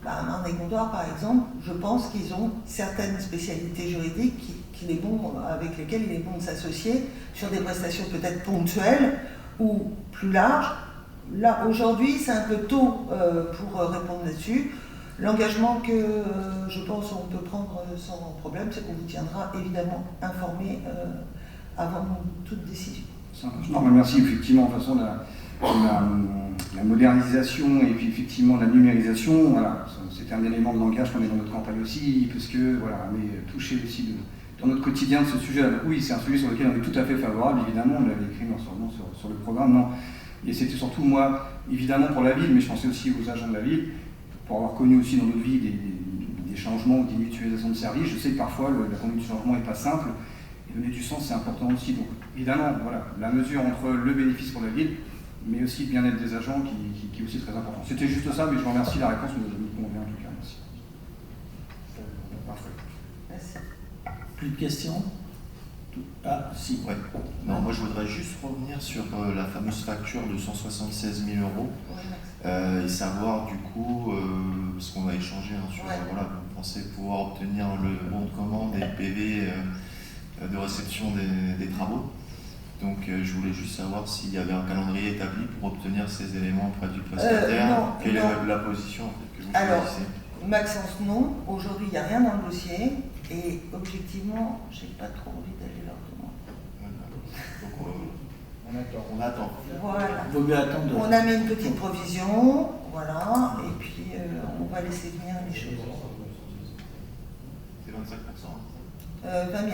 Marne-et-Gondoire, par exemple, je pense qu'ils ont certaines spécialités juridiques avec lesquelles il est bon de s'associer sur des prestations peut-être ponctuelles ou plus larges. Là, aujourd'hui, c'est un peu tôt pour répondre là-dessus. L'engagement que je pense on peut prendre sans problème, c'est qu'on vous tiendra évidemment informé avant toute décision. Non, mais merci. Effectivement, de toute façon, la modernisation et puis effectivement la numérisation, voilà, c'était un élément de langage qu'on est dans notre campagne aussi, parce que voilà, on est touché aussi dans notre quotidien de ce sujet-là. Oui, c'est un sujet sur lequel on est tout à fait favorable, évidemment, on l'avait écrit sur le programme, non. Et c'était surtout moi, évidemment pour la ville, mais je pensais aussi aux agents de la ville, pour avoir connu aussi dans notre vie des changements ou des mutualisations de services. Je sais que parfois la conduite du changement n'est pas simple, et donner du sens c'est important aussi. Donc évidemment, voilà, la mesure entre le bénéfice pour la ville, mais aussi le bien-être des agents qui est aussi très important. C'était juste ça, mais je vous remercie, la réponse me convient en tout cas. Merci. Parfait. Merci. Plus de questions? Ah, si. Ouais. Non, moi je voudrais juste revenir sur la fameuse facture de 176 000 €, et savoir du coup, parce qu'on va échanger sur, voilà, on pensais pouvoir obtenir le bon de commande et le PV de réception des travaux. Donc je voulais juste savoir s'il y avait un calendrier établi pour obtenir ces éléments auprès du prestataire. Non, Quelle non. est la position en fait, que vous Alors, choisissez? Maxence, non. Aujourd'hui, il n'y a rien dans le dossier. Et objectivement, j'ai pas trop envie d'aller leur demander. Donc on attend. Voilà. Il vaut mieux attendre. On a mis une petite provision, voilà, et puis on va laisser venir les choses. C'est 25%. 20 000.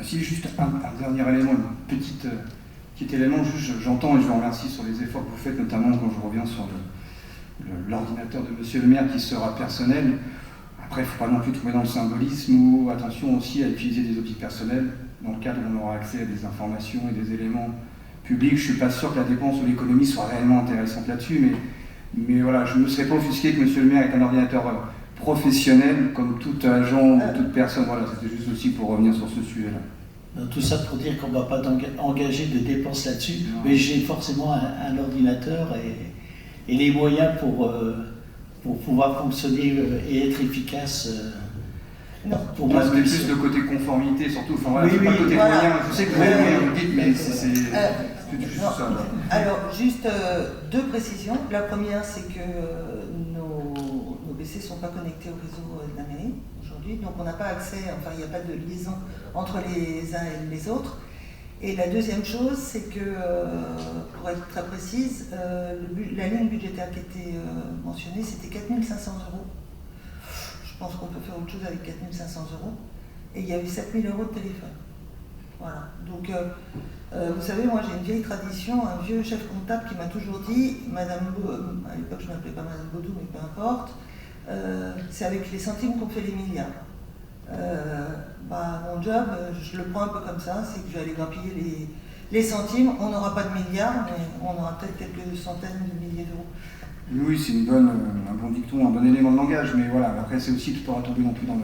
Si, juste un dernier élément, un petit élément, juste, j'entends et je vous remercie sur les efforts que vous faites, notamment quand je reviens sur l'ordinateur de Monsieur le maire qui sera personnel. Après, il ne faut pas non plus tomber dans le symbolisme ou attention aussi à utiliser des outils personnels dans le cadre où on aura accès à des informations et des éléments publics. Je ne suis pas sûr que la dépense ou l'économie soit réellement intéressante là-dessus, mais voilà, je ne me serais pas offusqué que Monsieur le maire ait un ordinateur professionnel comme tout agent ou toute personne. Voilà, c'était juste aussi pour revenir sur ce sujet-là. Tout ça pour dire qu'on ne va pas engager de dépenses là-dessus, Non. mais j'ai forcément un ordinateur et les moyens pour pouvoir fonctionner et être efficace. Pour Moi, ma c'était mission. plus le côté conformité, surtout. Enfin, voilà, Oui, c'est pas oui, le côté voilà. moyen. Je sais que vous avez moyen, vous le dites, mais c'est juste Non. ça. Voilà. Alors, juste deux précisions. La première, c'est que nos BC ne sont pas connectés au réseau de la mairie aujourd'hui, donc on n'a pas accès, enfin, il n'y a pas de liaison entre les uns et les autres. Et la deuxième chose, c'est que, pour être très précise, la ligne budgétaire qui était mentionnée, c'était 4 500 €. Je pense qu'on peut faire autre chose avec 4 500 €. Et il y avait 7 000 € de téléphone. Voilà. Donc, vous savez, moi j'ai une vieille tradition, un vieux chef comptable qui m'a toujours dit, à l'époque je ne m'appelais pas Madame Baudou, mais peu importe, c'est avec les centimes qu'on fait les milliards. Mon job, je le prends un peu comme ça, c'est que je vais aller grappiller les centimes. On n'aura pas de milliards, mais on aura peut-être quelques centaines de milliers d'euros. Oui, c'est un bon dicton, un bon élément de langage, mais voilà, après c'est aussi, tu pourras tomber non plus dans le,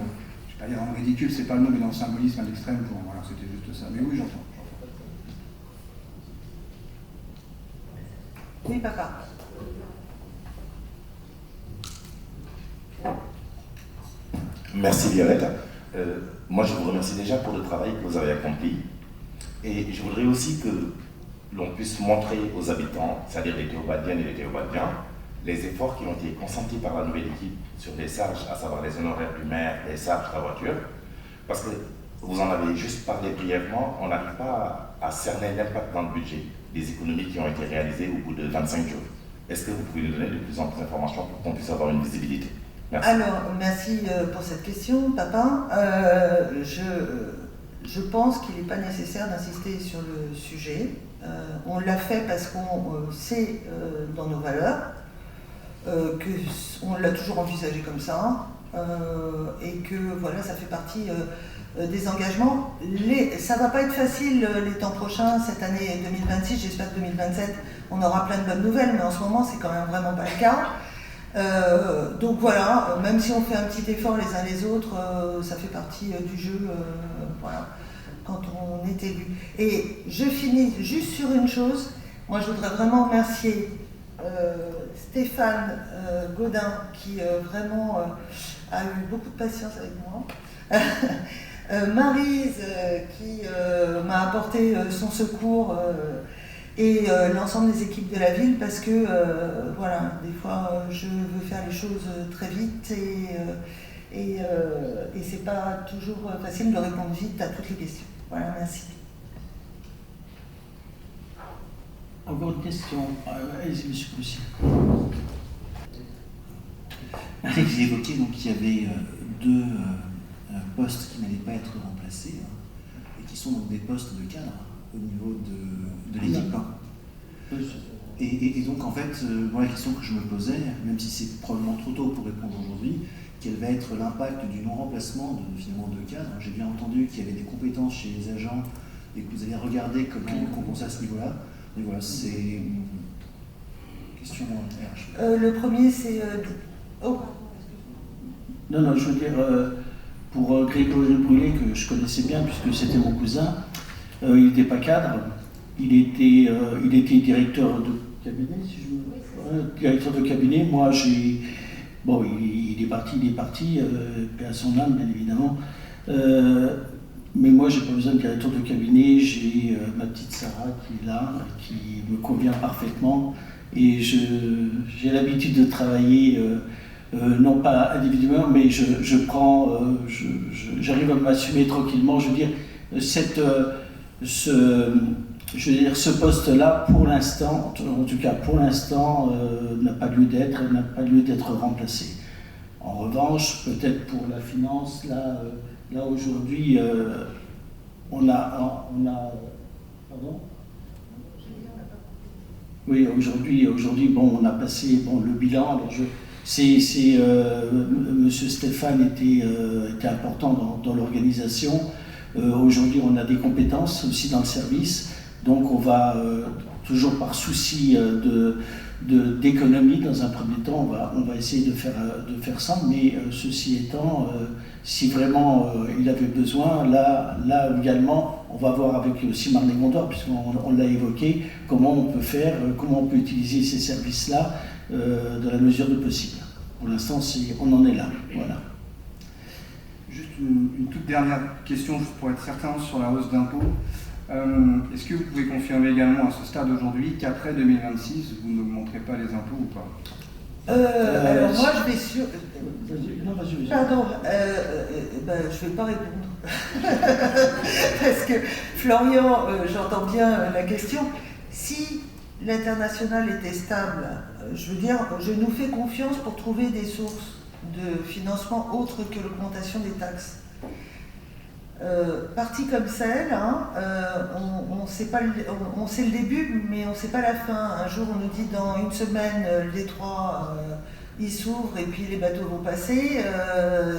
je vais pas dire dans le ridicule, c'est pas le mot, mais dans le symbolisme à l'extrême, voilà, c'était juste ça. Mais oui, j'entends. Oui, papa. Merci Violette. Moi je vous remercie déjà pour le travail que vous avez accompli. Et je voudrais aussi que l'on puisse montrer aux habitants, c'est-à-dire les Théobadiennes et les Théobadiens, les efforts qui ont été consentis par la nouvelle équipe sur les charges, à savoir les honoraires du maire et les charges de la voiture. Parce que vous en avez juste parlé brièvement, on n'arrive pas à cerner l'impact dans le budget des économies qui ont été réalisées au bout de 25 jours. Est-ce que vous pouvez nous donner de plus en plus d'informations pour qu'on puisse avoir une visibilité? Merci. Alors, merci pour cette question, papa. Je pense qu'il n'est pas nécessaire d'insister sur le sujet. On l'a fait parce qu'on sait dans nos valeurs, qu'on l'a toujours envisagé comme ça, et que voilà, ça fait partie des engagements. Ça ne va pas être facile les temps prochains, cette année 2026, j'espère que 2027, on aura plein de bonnes nouvelles, mais en ce moment, c'est quand même vraiment pas le cas. Donc voilà, même si on fait un petit effort les uns les autres, ça fait partie du jeu, voilà, quand on est élu. Et je finis juste sur une chose. Moi, je voudrais vraiment remercier Stéphane Gaudin, qui vraiment a eu beaucoup de patience avec moi. Maryse, qui m'a apporté son secours, et l'ensemble des équipes de la ville, parce que voilà, des fois je veux faire les choses très vite et c'est pas toujours facile de répondre vite à toutes les questions. Voilà, merci. Encore une question. Allez-y, monsieur le commissaire. Vous évoquiez donc qu'il y avait deux postes qui n'allaient pas être remplacés, et qui sont donc des postes de cadre au niveau de l'équipe. Et donc en fait, moi la question que je me posais, même si c'est probablement trop tôt pour répondre aujourd'hui, quel va être l'impact du non-remplacement finalement de cadre? J'ai bien entendu qu'il y avait des compétences chez les agents et que vous allez regarder comment compenser à ce niveau-là. Mais voilà, c'est une question RH. Le premier, c'est... Oh. Non, je veux dire, pour Grégory Brûlé, que je connaissais bien puisque c'était mon cousin, il n'était pas cadre, il était directeur de cabinet, si je me directeur de cabinet, moi j'ai... Bon, il est parti, paix à son âme, bien évidemment. Mais moi, j'ai pas besoin de directeur de cabinet, j'ai ma petite Sarah qui est là, qui me convient parfaitement. Et j'ai l'habitude de travailler, non pas individuellement, mais j'arrive à m'assumer tranquillement. Je veux dire, ce poste-là, pour l'instant, en tout cas pour l'instant, n'a pas lieu d'être remplacé. En revanche, peut-être pour la finance, là aujourd'hui, on a pardon ? Oui, aujourd'hui, bon, on a passé le bilan. Alors Monsieur Stéphane était important dans l'organisation. Aujourd'hui, on a des compétences aussi dans le service. Donc, on va, toujours par souci d'économie, dans un premier temps, on va essayer de faire ça. Mais ceci étant, si vraiment il avait besoin, là également, on va voir avec aussi Marlène Gondor, puisqu'on l'a évoqué, comment on peut faire, comment on peut utiliser ces services-là dans la mesure du possible. Pour l'instant, on en est là. Voilà. Juste une toute dernière question, juste pour être certain, sur la hausse d'impôts. Est-ce que vous pouvez confirmer également à ce stade aujourd'hui qu'après 2026, vous n'augmenterez pas les impôts ou pas ? Alors moi, je vais sur... Vas-y. Pardon, je ne vais pas répondre. Parce que Florian, j'entends bien la question. Si l'international était stable, je veux dire, je nous fais confiance pour trouver des sources de financement autres que l'augmentation des taxes. Partie comme celle, on sait le début, mais on ne sait pas la fin. Un jour, on nous dit dans une semaine, le détroit il s'ouvre et puis les bateaux vont passer.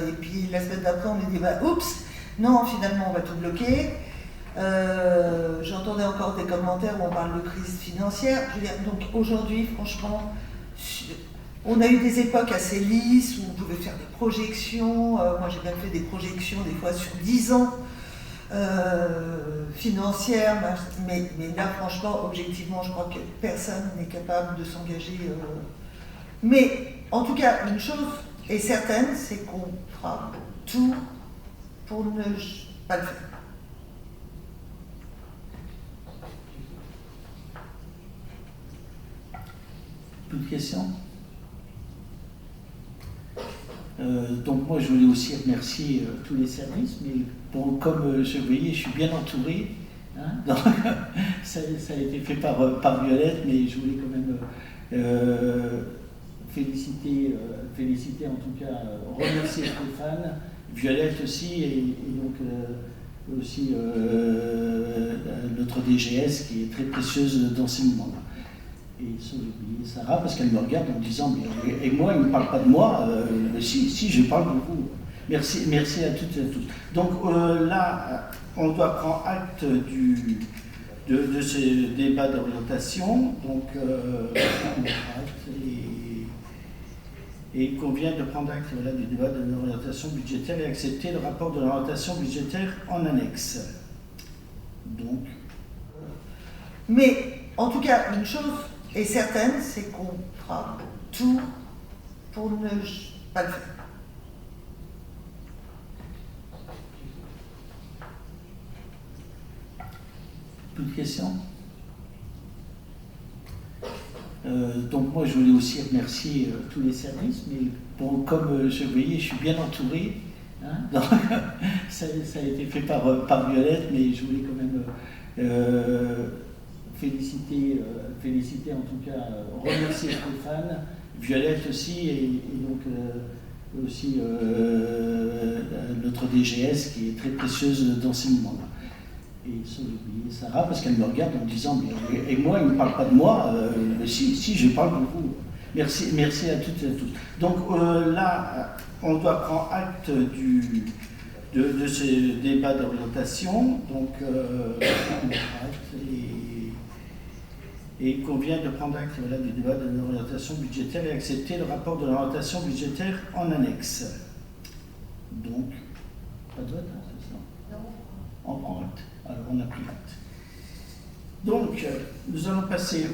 Et puis la semaine d'après, on nous dit oups, non, finalement, on va tout bloquer. J'entendais encore des commentaires où on parle de crise financière. Je veux dire, donc aujourd'hui, franchement, on a eu des époques assez lisses où on pouvait faire des projections. Moi, j'ai même fait des projections des fois sur 10 ans financières. Mais là, franchement, objectivement, je crois que personne n'est capable de s'engager. Mais en tout cas, une chose est certaine, c'est qu'on fera tout pour ne pas le faire. Plus de questions ? Donc moi je voulais aussi remercier tous les services, mais bon, comme je voyais, je suis bien entouré, donc ça a été fait par Violette, mais je voulais quand même féliciter en tout cas, remercier Stéphane, Violette aussi, et donc aussi notre DGS qui est très précieuse dans ces moments-là. Et sans oublier Sarah, parce qu'elle me regarde en disant et moi, il ne parle pas de moi, si, je parle de vous. Merci à toutes et à tous. Donc là, on doit prendre acte de ce débat d'orientation. Donc, et il convient de prendre acte du débat de l'orientation budgétaire et accepter le rapport de l'orientation budgétaire en annexe. Donc. Mais en tout cas, une chose est certaine, c'est qu'on fera tout pour ne pas le faire. Plus de questions ? Donc moi je voulais aussi remercier tous les services, mais bon, comme je voyais, je suis bien entouré, donc ça a été fait par Violette, mais je voulais quand même féliciter en tout cas, remercier Stéphane, Violette aussi, et donc aussi notre DGS qui est très précieuse dans ces moments-là. Et sans oublier Sarah, parce qu'elle me regarde en disant et moi, il ne parle pas de moi, si, je parle de vous. Merci à toutes et à tous. Donc là, on doit prendre acte de ce débat d'orientation. Donc, et il convient de prendre acte du débat de l'orientation budgétaire et accepter le rapport de l'orientation budgétaire en annexe. Donc, pas de vote, c'est ça ? Non. On prend acte. Alors, on a pris acte. Donc, nous allons passer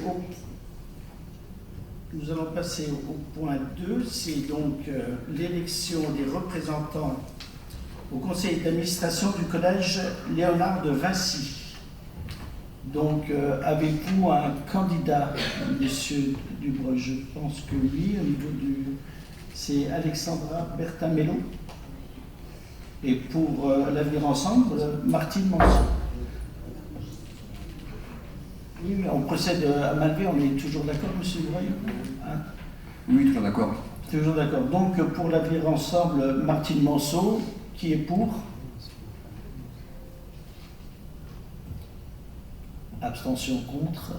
nous allons passer au point 2, c'est donc l'élection des représentants au conseil d'administration du collège Léonard de Vinci. Donc, avez-vous un candidat, monsieur Dubreuil? Je pense que oui, au niveau du... C'est Alexandra Bertin-Mello. Et pour l'avenir ensemble, Martine Manson. Oui, on procède à main levée, on est toujours d'accord, monsieur Dubreuil, hein? Oui, toujours d'accord. Toujours d'accord. Donc, pour l'avenir ensemble, Martine Manceau, qui est pour? Abstention contre.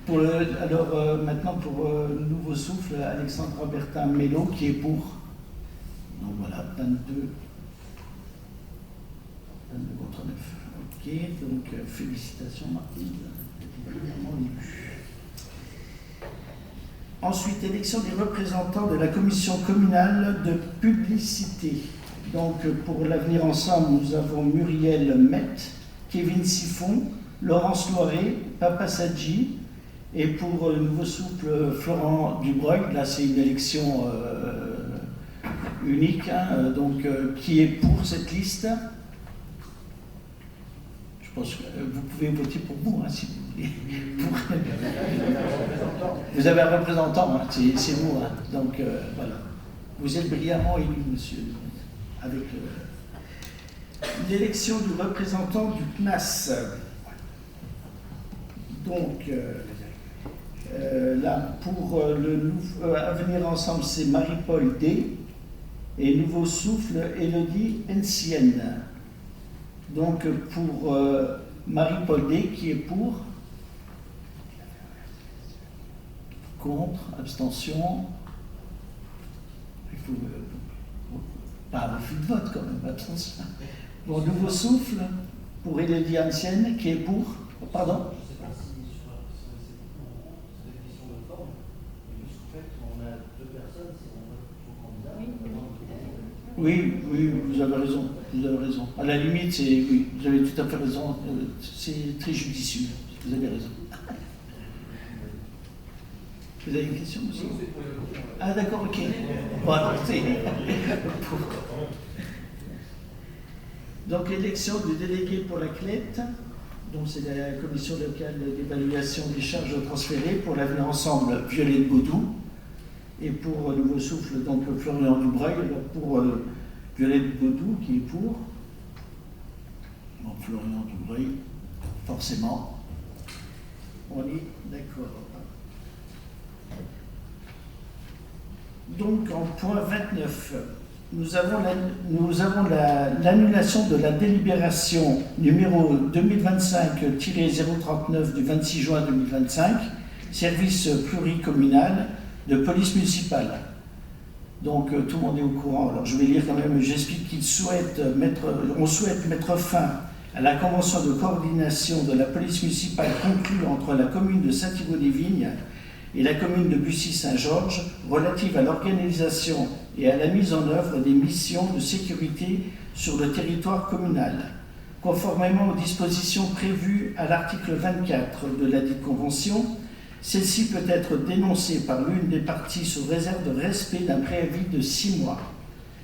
Alors, maintenant, pour Nouveau Souffle, Alexandra Bertin-Mello, qui est pour. Donc voilà, 22 contre 9. Ok, donc félicitations Martine. Ensuite, élection des représentants de la commission communale de publicité. Donc, pour l'avenir ensemble, nous avons Muriel Met, Kevin Siffon, Laurence Loiret, Papa Sadji, et pour Nouveau Souffle, Florent Dubreuil. Là, c'est une élection unique. Hein, donc, qui est pour cette liste? Je pense que vous pouvez voter pour vous, hein, si vous voulez. Vous avez un représentant, hein, c'est vous. Hein, donc, voilà. Vous êtes brillamment élu, monsieur, avec l'élection du représentant du CNAS. Donc, là, pour Avenir Ensemble, c'est Marie-Paul D. Et Nouveau Souffle, Élodie Encienne. Donc, pour Marie-Paul D, qui est pour, contre, abstention, il faut pas refus de vote quand même, abstention. Bon, Nouveau Souffle, pour Élodie Encienne, qui est pour, pardon. Oui, oui, vous avez raison, vous avez raison. À la limite, oui, vous avez tout à fait raison, c'est très judicieux, vous avez raison. Vous avez une question, monsieur? Ah d'accord, ok. Bon, alors, donc, élection du délégué pour la CLET, donc c'est la commission locale d'évaluation des charges transférées pour l'avenir ensemble, Violette Baudou. Et pour Nouveau Souffle, donc Florian Dubreuil, pour Violette Baudou, qui est pour. Bon, Florian Dubreuil, forcément. On est d'accord. Donc, en point 29, nous avons l'annulation de la délibération numéro 2025-039 du 26 juin 2025, service pluricommunal de police municipale. Donc tout le monde est au courant. Alors je vais lire quand même, j'explique qu'on souhaite mettre fin à la convention de coordination de la police municipale conclue entre la commune de Saint-Thibault-des-Vignes et la commune de Bussy-Saint-Georges relative à l'organisation et à la mise en œuvre des missions de sécurité sur le territoire communal. Conformément aux dispositions prévues à l'article 24 de la dite convention, celle-ci peut être dénoncée par l'une des parties sous réserve de respect d'un préavis de 6 mois.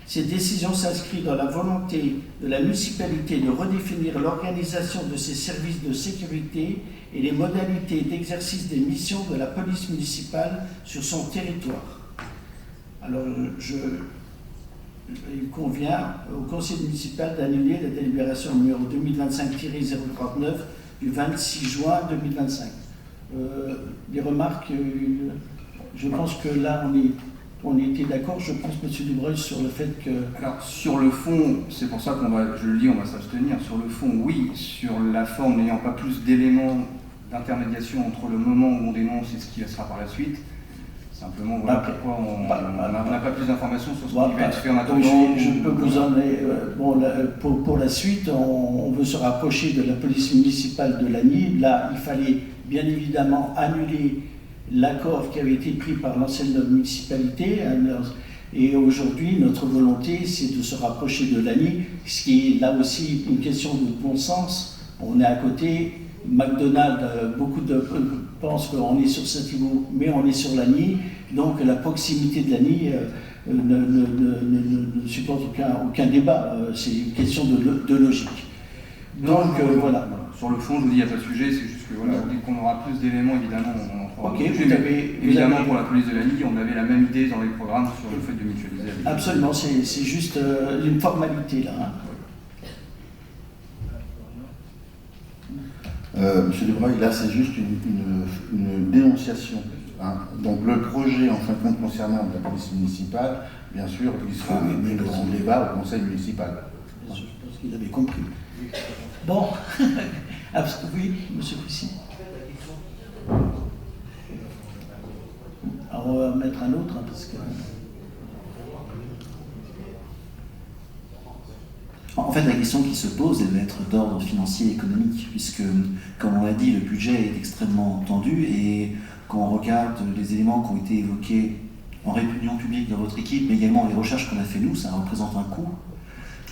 Cette décision s'inscrit dans la volonté de la municipalité de redéfinir l'organisation de ses services de sécurité et les modalités d'exercice des missions de la police municipale sur son territoire. Alors, il convient au conseil municipal d'annuler la délibération numéro 2025-039 du 26 juin 2025. Des remarques, je pense que là on était d'accord, je pense, M. Dubreuil, sur le fait que... Alors, sur le fond, c'est pour ça qu'on va, je le dis, on va s'abstenir. Sur le fond, oui. Sur la forme, n'ayant pas plus d'éléments d'intermédiation entre le moment où on dénonce et ce qui sera par la suite, simplement, voilà pourquoi on n'a pas plus d'informations sur ce qui va être fait en attendant. Je peux vous en pour la suite, on veut se rapprocher de la police municipale de Lagny. Là, il fallait bien évidemment annuler l'accord qui avait été pris par l'ancienne municipalité. Et aujourd'hui, notre volonté, c'est de se rapprocher de Lagny, ce qui est là aussi une question de bon sens. On est à côté, McDonald's, beaucoup de pensent qu'on est sur Saint-Thibault, mais on est sur Lagny, donc la proximité de Lagny ne supporte aucun débat, c'est une question de logique. Donc voilà. Sur le fond, je vous dis, il n'y a pas de sujet, c'est juste que voilà, dès qu'on aura plus d'éléments, évidemment, on en fera. Ok, Évidemment, pour la police de Lagny, on avait la même idée dans les programmes sur le fait de mutualiser avec. Absolument, c'est juste une formalité là. Monsieur Dubreuil, là c'est juste une dénonciation. Hein. Donc le projet en fin de compte concernant la police municipale, bien sûr, il sera mis en débat au conseil municipal. Bien sûr, je pense qu'il avait compris. Bon, oui, monsieur Prissy. Alors on va mettre un autre, hein, parce que... En fait, la question qui se pose, elle va être d'ordre financier et économique, puisque, comme on l'a dit, le budget est extrêmement tendu, et quand on regarde les éléments qui ont été évoqués en réunion publique de votre équipe, mais également les recherches qu'on a fait nous, ça représente un coût,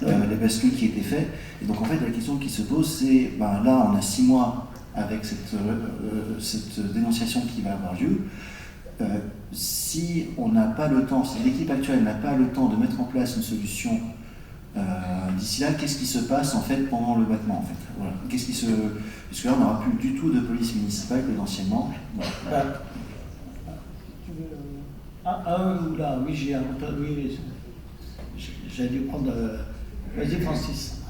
la bascule qui a été faite. Et donc en fait, la question qui se pose, c'est, là, on a 6 mois avec cette dénonciation qui va avoir lieu. Si on n'a pas le temps, si l'équipe actuelle n'a pas le temps de mettre en place une solution d'ici là, qu'est-ce qui se passe en fait pendant le battement en fait, voilà. Parce que là on n'aura plus du tout de police municipale potentiellement. Voilà. Oui, j'ai un oui, j'allais prendre. Vas-y Francis.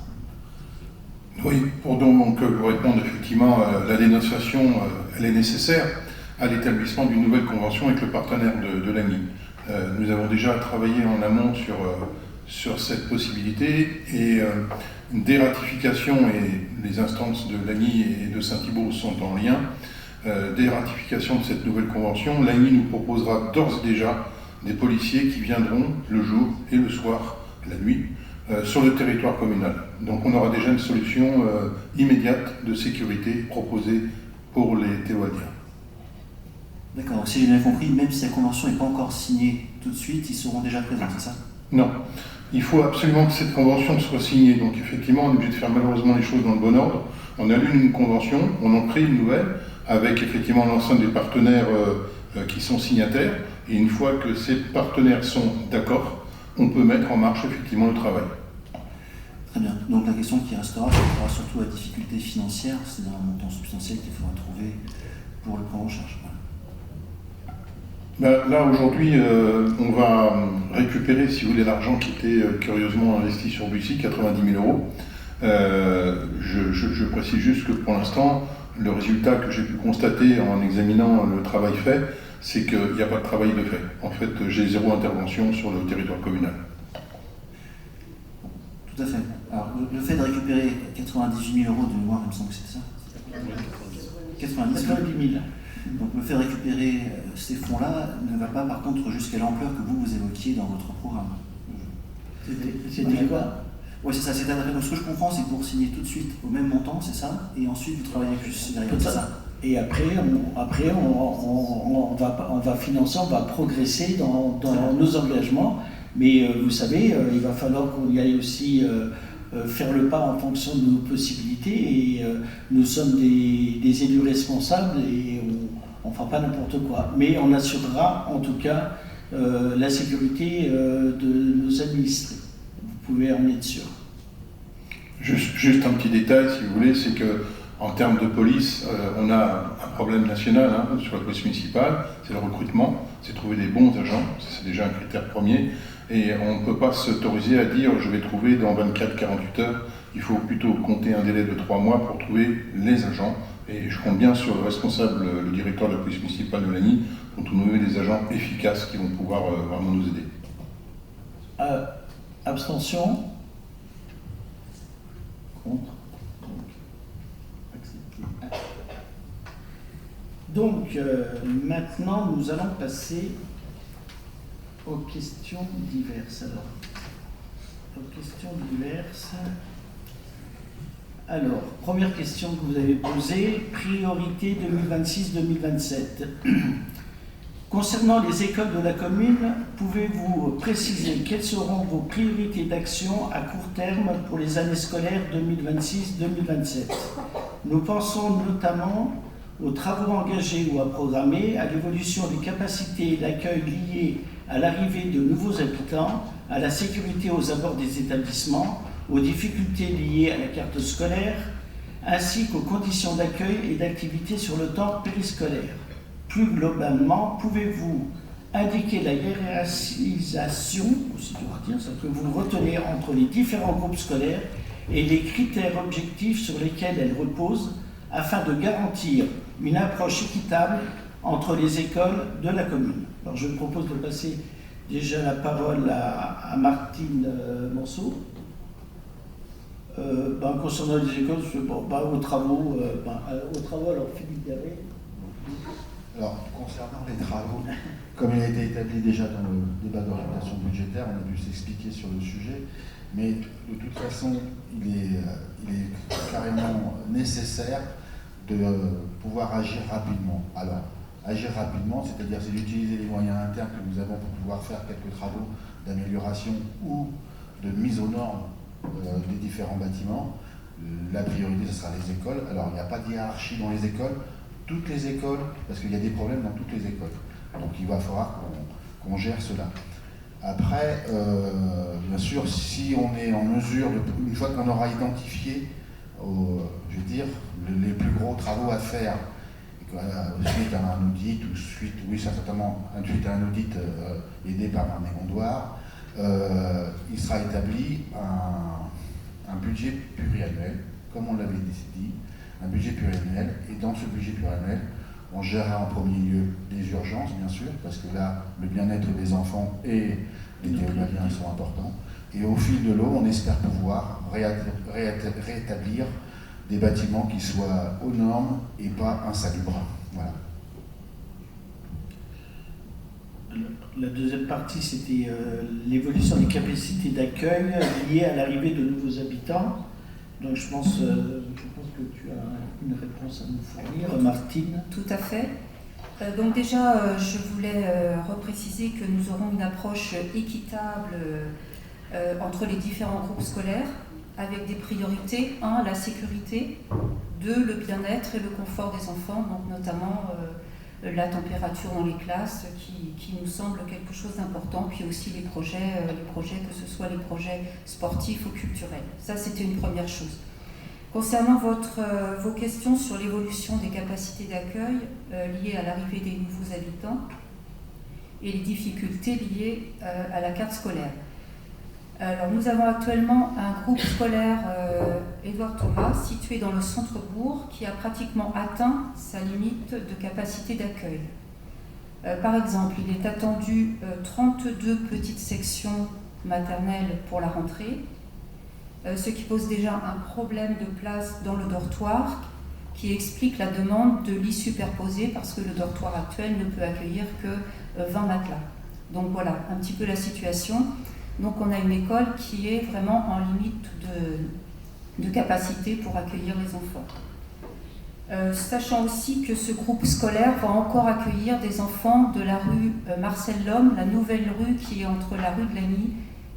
Oui, pour répondre effectivement, la dénonciation, elle est nécessaire à l'établissement d'une nouvelle convention avec le partenaire de Lagny. Nous avons déjà travaillé en amont sur cette possibilité et des ratifications, et les instances de Lagny et de Saint-Thibault sont en lien, des ratifications de cette nouvelle convention. Lagny nous proposera d'ores et déjà des policiers qui viendront le jour et le soir, la nuit, sur le territoire communal. Donc on aura déjà une solution immédiate de sécurité proposée pour les Théoadiens. D'accord, si j'ai bien compris, même si la convention n'est pas encore signée tout de suite, ils seront déjà présents, c'est ça? Non. Il faut absolument que cette convention soit signée. Donc effectivement, on est obligé de faire malheureusement les choses dans le bon ordre. On allume une convention, on en crée une nouvelle, avec effectivement l'ensemble des partenaires qui sont signataires. Et une fois que ces partenaires sont d'accord, on peut mettre en marche effectivement le travail. Très bien. Donc la question qui restera, c'est surtout la difficulté financière, c'est-à-dire un montant substantiel qu'il faudra trouver pour le prendre en charge. Là, aujourd'hui, on va récupérer, si vous voulez, l'argent qui était curieusement investi sur Bussy, 90 000 euros. Je précise juste que pour l'instant, le résultat que j'ai pu constater en examinant le travail fait, c'est qu'il n'y a pas de travail de fait. En fait, j'ai 0 intervention sur le territoire communal. Tout à fait. Alors, le fait de récupérer 98 000 euros de mémoire, il me semble que c'était ça. 90 000. Donc le fait de récupérer ces fonds-là ne va pas par contre jusqu'à l'ampleur que vous évoquiez dans votre programme. C'était quoi? Oui, c'est ça. Donc ce que je comprends, c'est que vous signez tout de suite au même montant, c'est ça, et ensuite vous travaillez plus derrière, c'est ça. Et après, on va financer, on va progresser dans nos engagements. Mais vous savez, il va falloir qu'on y aille aussi faire le pas en fonction de nos possibilités. Et nous sommes des élus responsables et on ne fera pas n'importe quoi. Mais on assurera en tout cas la sécurité de nos administrés. Vous pouvez en être sûr. Juste un petit détail, si vous voulez, c'est que en termes de police, on a un problème national sur la police municipale, c'est le recrutement, c'est trouver des bons agents, c'est déjà un critère premier, et on ne peut pas s'autoriser à dire je vais trouver dans 24-48 heures, il faut plutôt compter un délai de 3 mois pour trouver les agents, et je compte bien sur le responsable, le directeur de la police municipale de Lagny, pour trouver des agents efficaces qui vont pouvoir vraiment nous aider. Abstention? Contre? Donc, maintenant, nous allons passer aux questions diverses. Alors, première question que vous avez posée, priorité 2026-2027. Concernant les écoles de la commune, pouvez-vous préciser quelles seront vos priorités d'action à court terme pour les années scolaires 2026-2027 ? Nous pensons notamment aux travaux engagés ou à programmer, à l'évolution des capacités d'accueil liées à l'arrivée de nouveaux habitants, à la sécurité aux abords des établissements, aux difficultés liées à la carte scolaire, ainsi qu'aux conditions d'accueil et d'activité sur le temps périscolaire. Plus globalement, pouvez-vous indiquer la hiérarchisation, aussi devoir dire ça, que vous retenez entre les différents groupes scolaires et les critères objectifs sur lesquels elles reposent afin de garantir une approche équitable entre les écoles de la commune. Alors je propose de passer déjà la parole à Martine Monceau. Concernant les écoles, aux travaux, alors Philippe Garret. Alors, concernant les travaux, comme il a été établi déjà dans le débat d'orientation budgétaire, on a dû s'expliquer sur le sujet, mais de toute façon, il est carrément nécessaire de pouvoir agir rapidement. Alors, agir rapidement, c'est-à-dire c'est d'utiliser les moyens internes que nous avons pour pouvoir faire quelques travaux d'amélioration ou de mise aux normes des différents bâtiments. La priorité, ce sera les écoles. Alors, il n'y a pas de hiérarchie dans les écoles. Toutes les écoles, parce qu'il y a des problèmes dans toutes les écoles. Donc, il va falloir qu'on gère cela. Après, bien sûr, si on est en mesure, une fois qu'on aura identifié, je veux dire, les plus gros travaux à faire, suite à un audit, ou suite à un audit aidé par un égondoir, il sera établi un budget pluriannuel, comme on l'avait dit, un budget pluriannuel, et dans ce budget pluriannuel, on gérera en premier lieu les urgences, bien sûr, parce que là, le bien-être des enfants et des théologiens sont importants, et au fil de l'eau, on espère pouvoir rétablir des bâtiments qui soient aux normes et pas insalubres. Voilà. La deuxième partie, c'était l'évolution des capacités d'accueil liées à l'arrivée de nouveaux habitants. Donc je pense que tu as une réponse à nous fournir, Martine. Tout à fait. Donc déjà, je voulais repréciser que nous aurons une approche équitable entre les différents groupes scolaires, avec des priorités. 1, la sécurité. 2, le bien-être et le confort des enfants, donc notamment la température dans les classes qui nous semble quelque chose d'important, puis aussi les projets, que ce soit les projets sportifs ou culturels. Ça, c'était une première chose. Concernant vos questions sur l'évolution des capacités d'accueil liées à l'arrivée des nouveaux habitants et les difficultés liées à la carte scolaire. Alors, nous avons actuellement un groupe scolaire Édouard Thomas situé dans le centre-bourg qui a pratiquement atteint sa limite de capacité d'accueil. Par exemple, il est attendu 32 petites sections maternelles pour la rentrée, ce qui pose déjà un problème de place dans le dortoir qui explique la demande de lits superposés parce que le dortoir actuel ne peut accueillir que 20 matelas. Donc voilà un petit peu la situation. Donc on a une école qui est vraiment en limite de capacité pour accueillir les enfants. Sachant aussi que ce groupe scolaire va encore accueillir des enfants de la rue Marcel Lhomme, la nouvelle rue qui est entre la rue de Lagny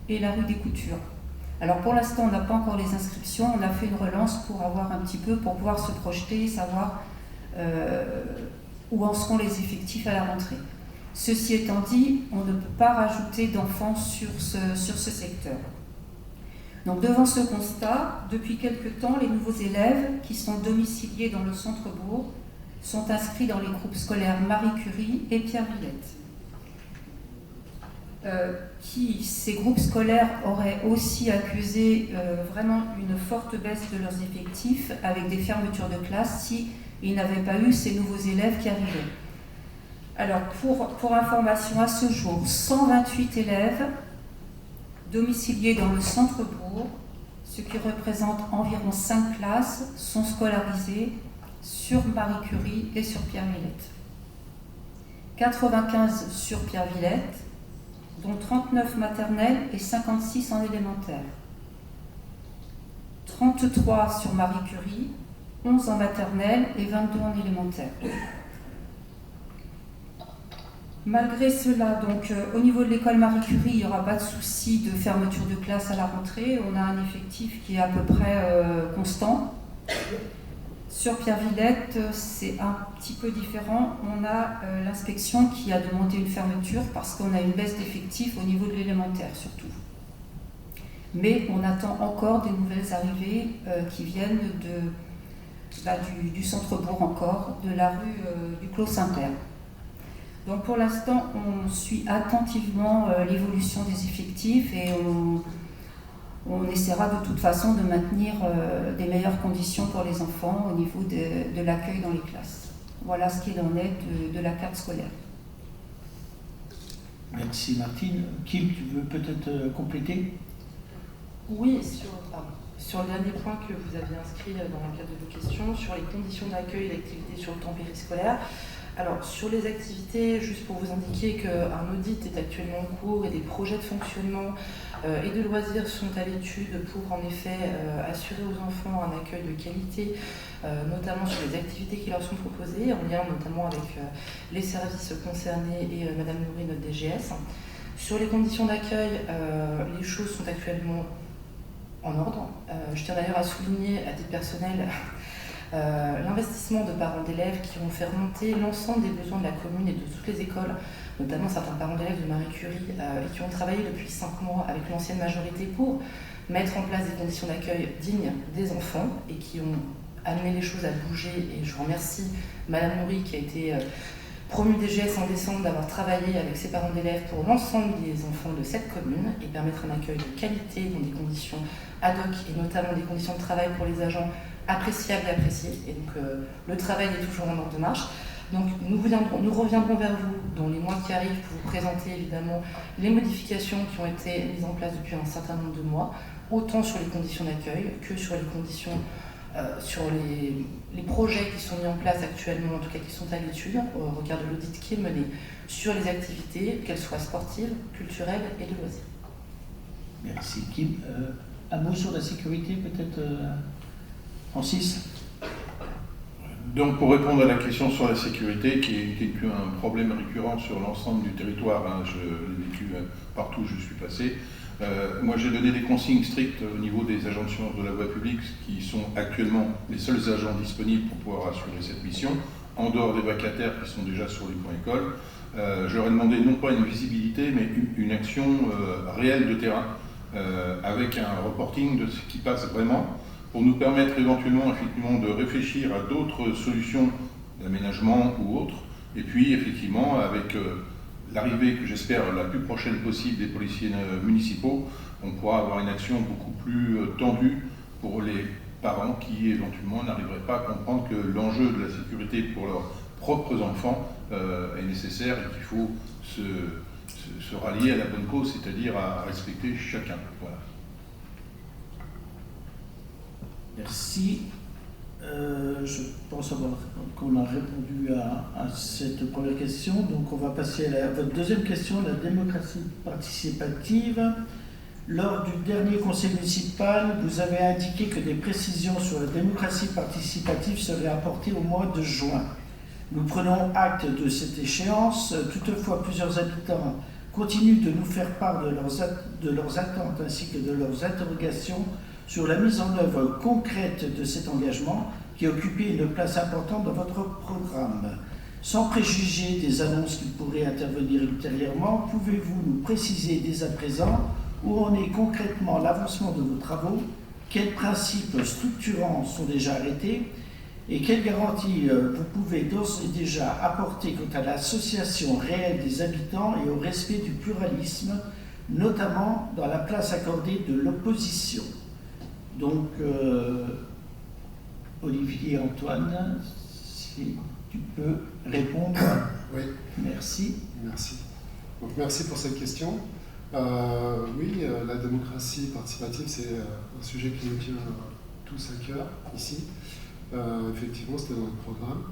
et la rue des Coutures. Alors pour l'instant on n'a pas encore les inscriptions, on a fait une relance pour avoir un petit peu, pour pouvoir se projeter et savoir où en seront les effectifs à la rentrée. Ceci étant dit, on ne peut pas rajouter d'enfants sur ce secteur. Donc devant ce constat, depuis quelque temps, les nouveaux élèves qui sont domiciliés dans le centre-bourg sont inscrits dans les groupes scolaires Marie Curie et Pierre Villette. Ces groupes scolaires auraient aussi accusé vraiment une forte baisse de leurs effectifs avec des fermetures de classes s'ils n'avaient pas eu ces nouveaux élèves qui arrivaient. Alors, pour information, à ce jour, 128 élèves domiciliés dans le centre-bourg, ce qui représente environ 5 classes, sont scolarisés sur Marie Curie et sur Pierre Villette. 95 sur Pierre Villette, dont 39 maternelles et 56 en élémentaire. 33 sur Marie Curie, 11 en maternelle et 22 en élémentaire. Malgré cela, donc, au niveau de l'école Marie Curie, il n'y aura pas de souci de fermeture de classe à la rentrée. On a un effectif qui est à peu près constant. Sur Pierre-Villette, c'est un petit peu différent. On a l'inspection qui a demandé une fermeture parce qu'on a une baisse d'effectifs au niveau de l'élémentaire surtout. Mais on attend encore des nouvelles arrivées qui viennent du centre-bourg encore, de la rue du Clos Saint-Père. Donc pour l'instant, on suit attentivement l'évolution des effectifs et on essaiera de toute façon de maintenir des meilleures conditions pour les enfants au niveau de l'accueil dans les classes. Voilà ce qu'il en est de la carte scolaire. Merci Martine. Kim, tu veux peut-être compléter? Oui, sur le dernier point que vous avez inscrit dans le cadre de vos questions, sur les conditions d'accueil et d'activité sur le temps périscolaire. Alors, sur les activités, juste pour vous indiquer qu'un audit est actuellement en cours et des projets de fonctionnement et de loisirs sont à l'étude pour en effet assurer aux enfants un accueil de qualité, notamment sur les activités qui leur sont proposées, en lien notamment avec les services concernés et Madame Nourri, notre DGS. Sur les conditions d'accueil, les choses sont actuellement en ordre. Je tiens d'ailleurs à souligner à titre personnel l'investissement de parents d'élèves qui ont fait remonter l'ensemble des besoins de la commune et de toutes les écoles, notamment certains parents d'élèves de Marie Curie et qui ont travaillé depuis 5 mois avec l'ancienne majorité pour mettre en place des conditions d'accueil dignes des enfants et qui ont amené les choses à bouger. Et je remercie Madame Nourri qui a été promue DGS en décembre d'avoir travaillé avec ses parents d'élèves pour l'ensemble des enfants de cette commune et permettre un accueil de qualité dans des conditions ad hoc et notamment des conditions de travail pour les agents appréciables et appréciés. Et donc le travail est toujours en ordre de marche. Donc nous reviendrons vers vous dans les mois qui arrivent pour vous présenter évidemment les modifications qui ont été mises en place depuis un certain nombre de mois, autant sur les conditions d'accueil que sur les conditions sur les projets qui sont mis en place actuellement, en tout cas qui sont à l'étude, au regard de l'audit qui est mené, sur les activités, qu'elles soient sportives, culturelles et de loisirs. Merci Kim. Un mot sur la sécurité peut-être, Francis? Donc pour répondre à la question sur la sécurité, qui est un problème récurrent sur l'ensemble du territoire, hein, je l'ai vécu partout où je suis passé, moi j'ai donné des consignes strictes au niveau des agents de surveillance de la voie publique qui sont actuellement les seuls agents disponibles pour pouvoir assurer cette mission, en dehors des vacataires qui sont déjà sur les points écoles. Je leur ai demandé non pas une visibilité mais une action réelle de terrain avec un reporting de ce qui passe vraiment pour nous permettre éventuellement effectivement de réfléchir à d'autres solutions d'aménagement ou autres, et puis effectivement avec l'arrivée que j'espère la plus prochaine possible des policiers municipaux, on pourra avoir une action beaucoup plus tendue pour les parents qui éventuellement n'arriveraient pas à comprendre que l'enjeu de la sécurité pour leurs propres enfants est nécessaire et qu'il faut se rallier à la bonne cause, c'est-à-dire à respecter chacun. Voilà. Merci. Je pense qu'on a répondu à cette première question. Donc on va passer à votre deuxième question, la démocratie participative. Lors du dernier conseil municipal, vous avez indiqué que des précisions sur la démocratie participative seraient apportées au mois de juin. Nous prenons acte de cette échéance. Toutefois, plusieurs habitants continuent de nous faire part de leurs attentes ainsi que de leurs interrogations sur la mise en œuvre concrète de cet engagement qui occupait une place importante dans votre programme. Sans préjuger des annonces qui pourraient intervenir ultérieurement, pouvez-vous nous préciser dès à présent où en est concrètement l'avancement de vos travaux, quels principes structurants sont déjà arrêtés et quelles garanties vous pouvez d'ores et déjà apporter quant à l'association réelle des habitants et au respect du pluralisme, notamment dans la place accordée de l'opposition. Donc, Olivier Antoine, si tu peux répondre. Oui. Merci. Merci. Donc, merci pour cette question. Oui, la démocratie participative, c'est un sujet qui nous tient tous à cœur ici. Effectivement, c'était dans notre programme.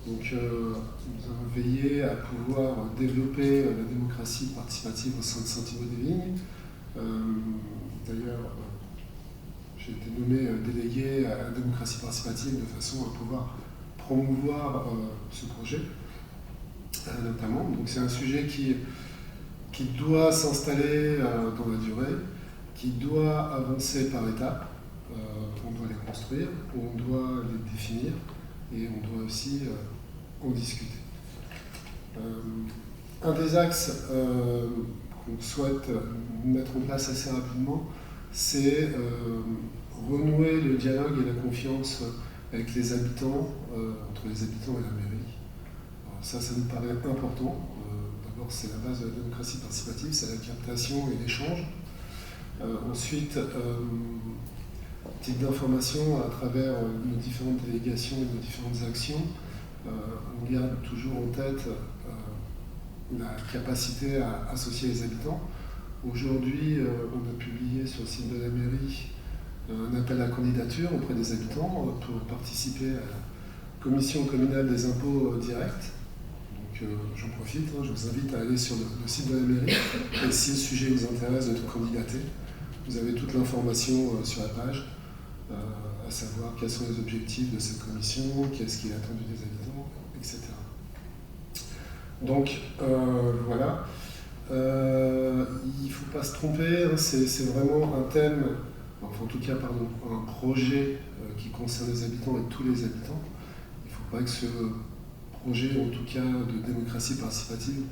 Donc, nous avons veillé à pouvoir développer la démocratie participative au sein de Saint-Thibault-des-Vignes. D'ailleurs, j'ai été nommé délégué à la démocratie participative de façon à pouvoir promouvoir ce projet, notamment. Donc, c'est un sujet qui doit s'installer dans la durée, qui doit avancer par étapes. on doit les construire, on doit les définir et on doit aussi en discuter. Un des axes qu'on souhaite mettre en place assez rapidement, c'est renouer le dialogue et la confiance avec les habitants, entre les habitants et la mairie. Alors ça nous paraît important. D'abord, c'est la base de la démocratie participative, c'est la captation et l'échange. Ensuite, type d'information à travers nos différentes délégations et nos différentes actions, on garde toujours en tête la capacité à associer les habitants. Aujourd'hui, on a publié sur le site de la mairie un appel à candidature auprès des habitants pour participer à la commission communale des impôts directs. Donc j'en profite, je vous invite à aller sur le site de la mairie et si le sujet vous intéresse de candidater, vous avez toute l'information sur la page, à savoir quels sont les objectifs de cette commission, qu'est-ce qui est attendu des habitants, etc. Donc voilà, il ne faut pas se tromper, hein, c'est vraiment un thème, enfin en tout cas pardon, un projet qui concerne les habitants et tous les habitants. Il ne faut pas que ce projet, en tout cas de démocratie participative,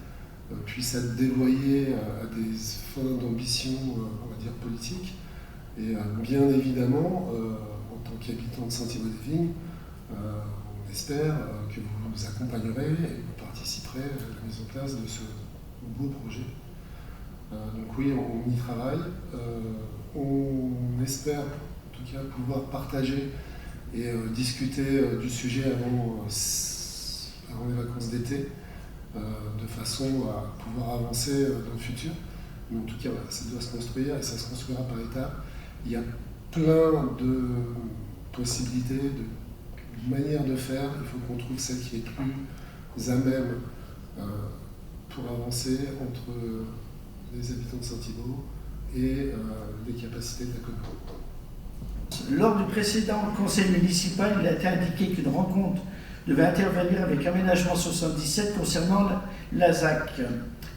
puisse être dévoyé à des fins d'ambition, on va dire, politique. Et bien évidemment, en tant qu'habitant de Saint-Thibault-des-Vignes, on espère que vous nous accompagnerez et vous participerez à la mise en place de ce beau projet. Donc oui, on y travaille. On espère en tout cas pouvoir partager et discuter du sujet avant les vacances d'été, de façon à pouvoir avancer dans le futur. Mais en tout cas, voilà, ça doit se construire et ça se construira par étapes. Il y a plein de possibilités, de manières de faire. Il faut qu'on trouve celle qui est plus à même pour avancer entre les habitants de Saint-Thibault et les capacités de la commune. Lors du précédent conseil municipal, il a été indiqué qu'une rencontre devait intervenir avec Aménagement 77 concernant la ZAC.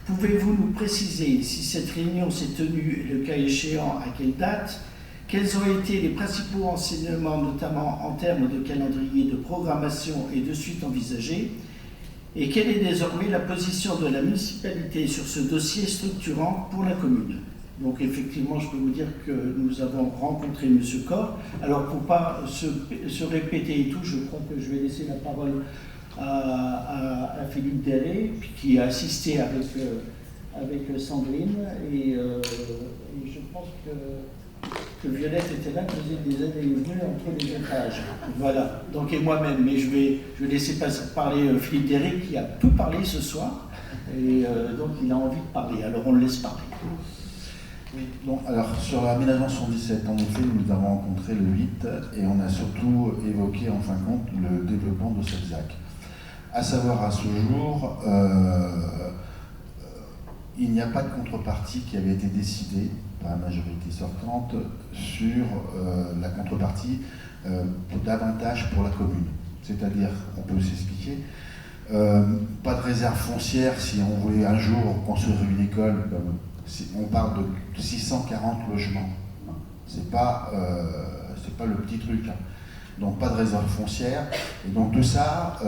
Pouvez-vous nous préciser si cette réunion s'est tenue, le cas échéant, à quelle date? Quels ont été les principaux enseignements, notamment en termes de calendrier, de programmation et de suite envisagée? Et quelle est désormais la position de la municipalité sur ce dossier structurant pour la commune? Donc effectivement, je peux vous dire que nous avons rencontré M. Corr. Alors pour ne pas se répéter et tout, je crois que je vais laisser la parole à Philippe Derré, qui a assisté avec Sandrine. Et je pense que Violette était là, qui faisait des allées et venues entre les étages. Voilà, donc et moi-même. Mais je vais laisser parler Philippe Derré, qui a peu parlé ce soir. Et donc il a envie de parler. Alors on le laisse parler. Oui, donc, alors sur l'aménagement 77, en effet, nous avons rencontré le 8 et on a surtout évoqué en fin de compte le développement de cette ZAC. À savoir, à ce jour, il n'y a pas de contrepartie qui avait été décidée par la majorité sortante sur la contrepartie davantage pour la commune. C'est-à-dire, on peut s'expliquer, pas de réserve foncière si on voulait un jour construire une école, on parle de 640 logements. C'est pas le petit truc. Hein. Donc pas de réserve foncière. Et donc tout ça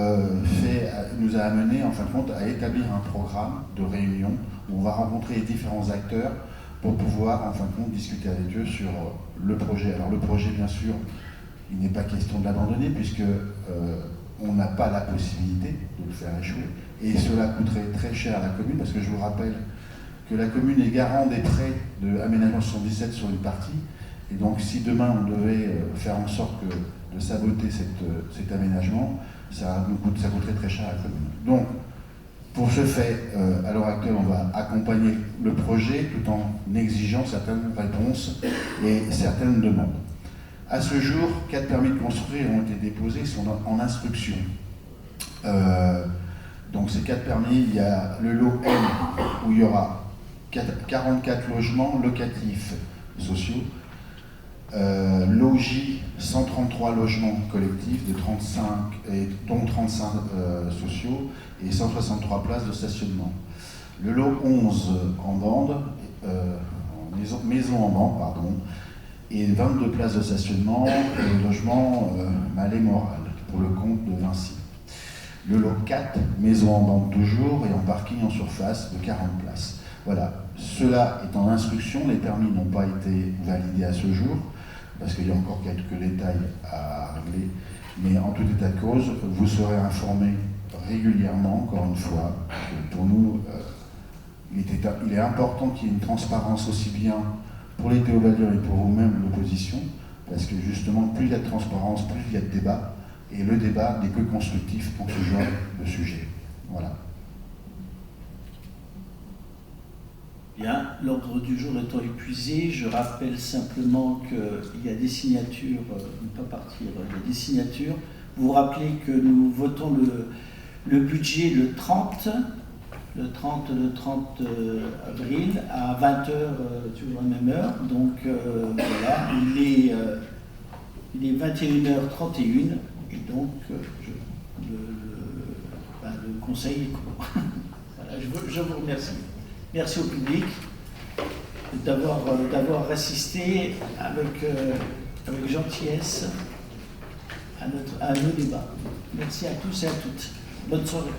nous a amené en fin de compte à établir un programme de réunion où on va rencontrer les différents acteurs pour pouvoir en fin de compte discuter avec eux sur le projet. Alors le projet, bien sûr, il n'est pas question de l'abandonner puisque on n'a pas la possibilité de le faire échouer. Et cela coûterait très cher à la commune parce que je vous rappelle que la commune est garant des prêts de Aménagement 77 sur une partie. Et donc si demain on devait faire en sorte de saboter cet aménagement, ça coûterait très cher à la commune. Donc pour ce fait, à l'heure actuelle, on va accompagner le projet tout en exigeant certaines réponses et certaines demandes. À ce jour, 4 permis de construire ont été déposés, sont en instruction. Donc ces 4 permis, il y a le lot M où il y aura 44 logements locatifs sociaux, lot J, 133 logements collectifs, dont 35 sociaux et 163 places de stationnement. Le lot 11 en bande, maison en bande, pardon, et 22 places de stationnement et logement Malais Moral pour le compte de Vinci. Le lot 4, maison en bande toujours et en parking en surface de 40 places. Voilà, cela est en instruction, les permis n'ont pas été validés à ce jour, parce qu'il y a encore quelques détails à régler, mais en tout état de cause, vous serez informés régulièrement, encore une fois. Pour nous, il est important qu'il y ait une transparence aussi bien pour les théobaliens et pour vous-même, l'opposition, parce que justement, plus il y a de transparence, plus il y a de débat, et le débat n'est que constructif pour ce genre de sujet. Voilà. Bien, l'ordre du jour étant épuisé, je rappelle simplement qu'il y a des signatures, ne pas partir, il y a des signatures. Vous vous rappelez que nous votons le budget le 30 avril à 20h, toujours à la même heure. Donc voilà, il est 21h31 et donc le conseil est court. Voilà, je vous remercie. Merci au public d'avoir assisté avec gentillesse à nos débats. Merci à tous et à toutes. Bonne soirée.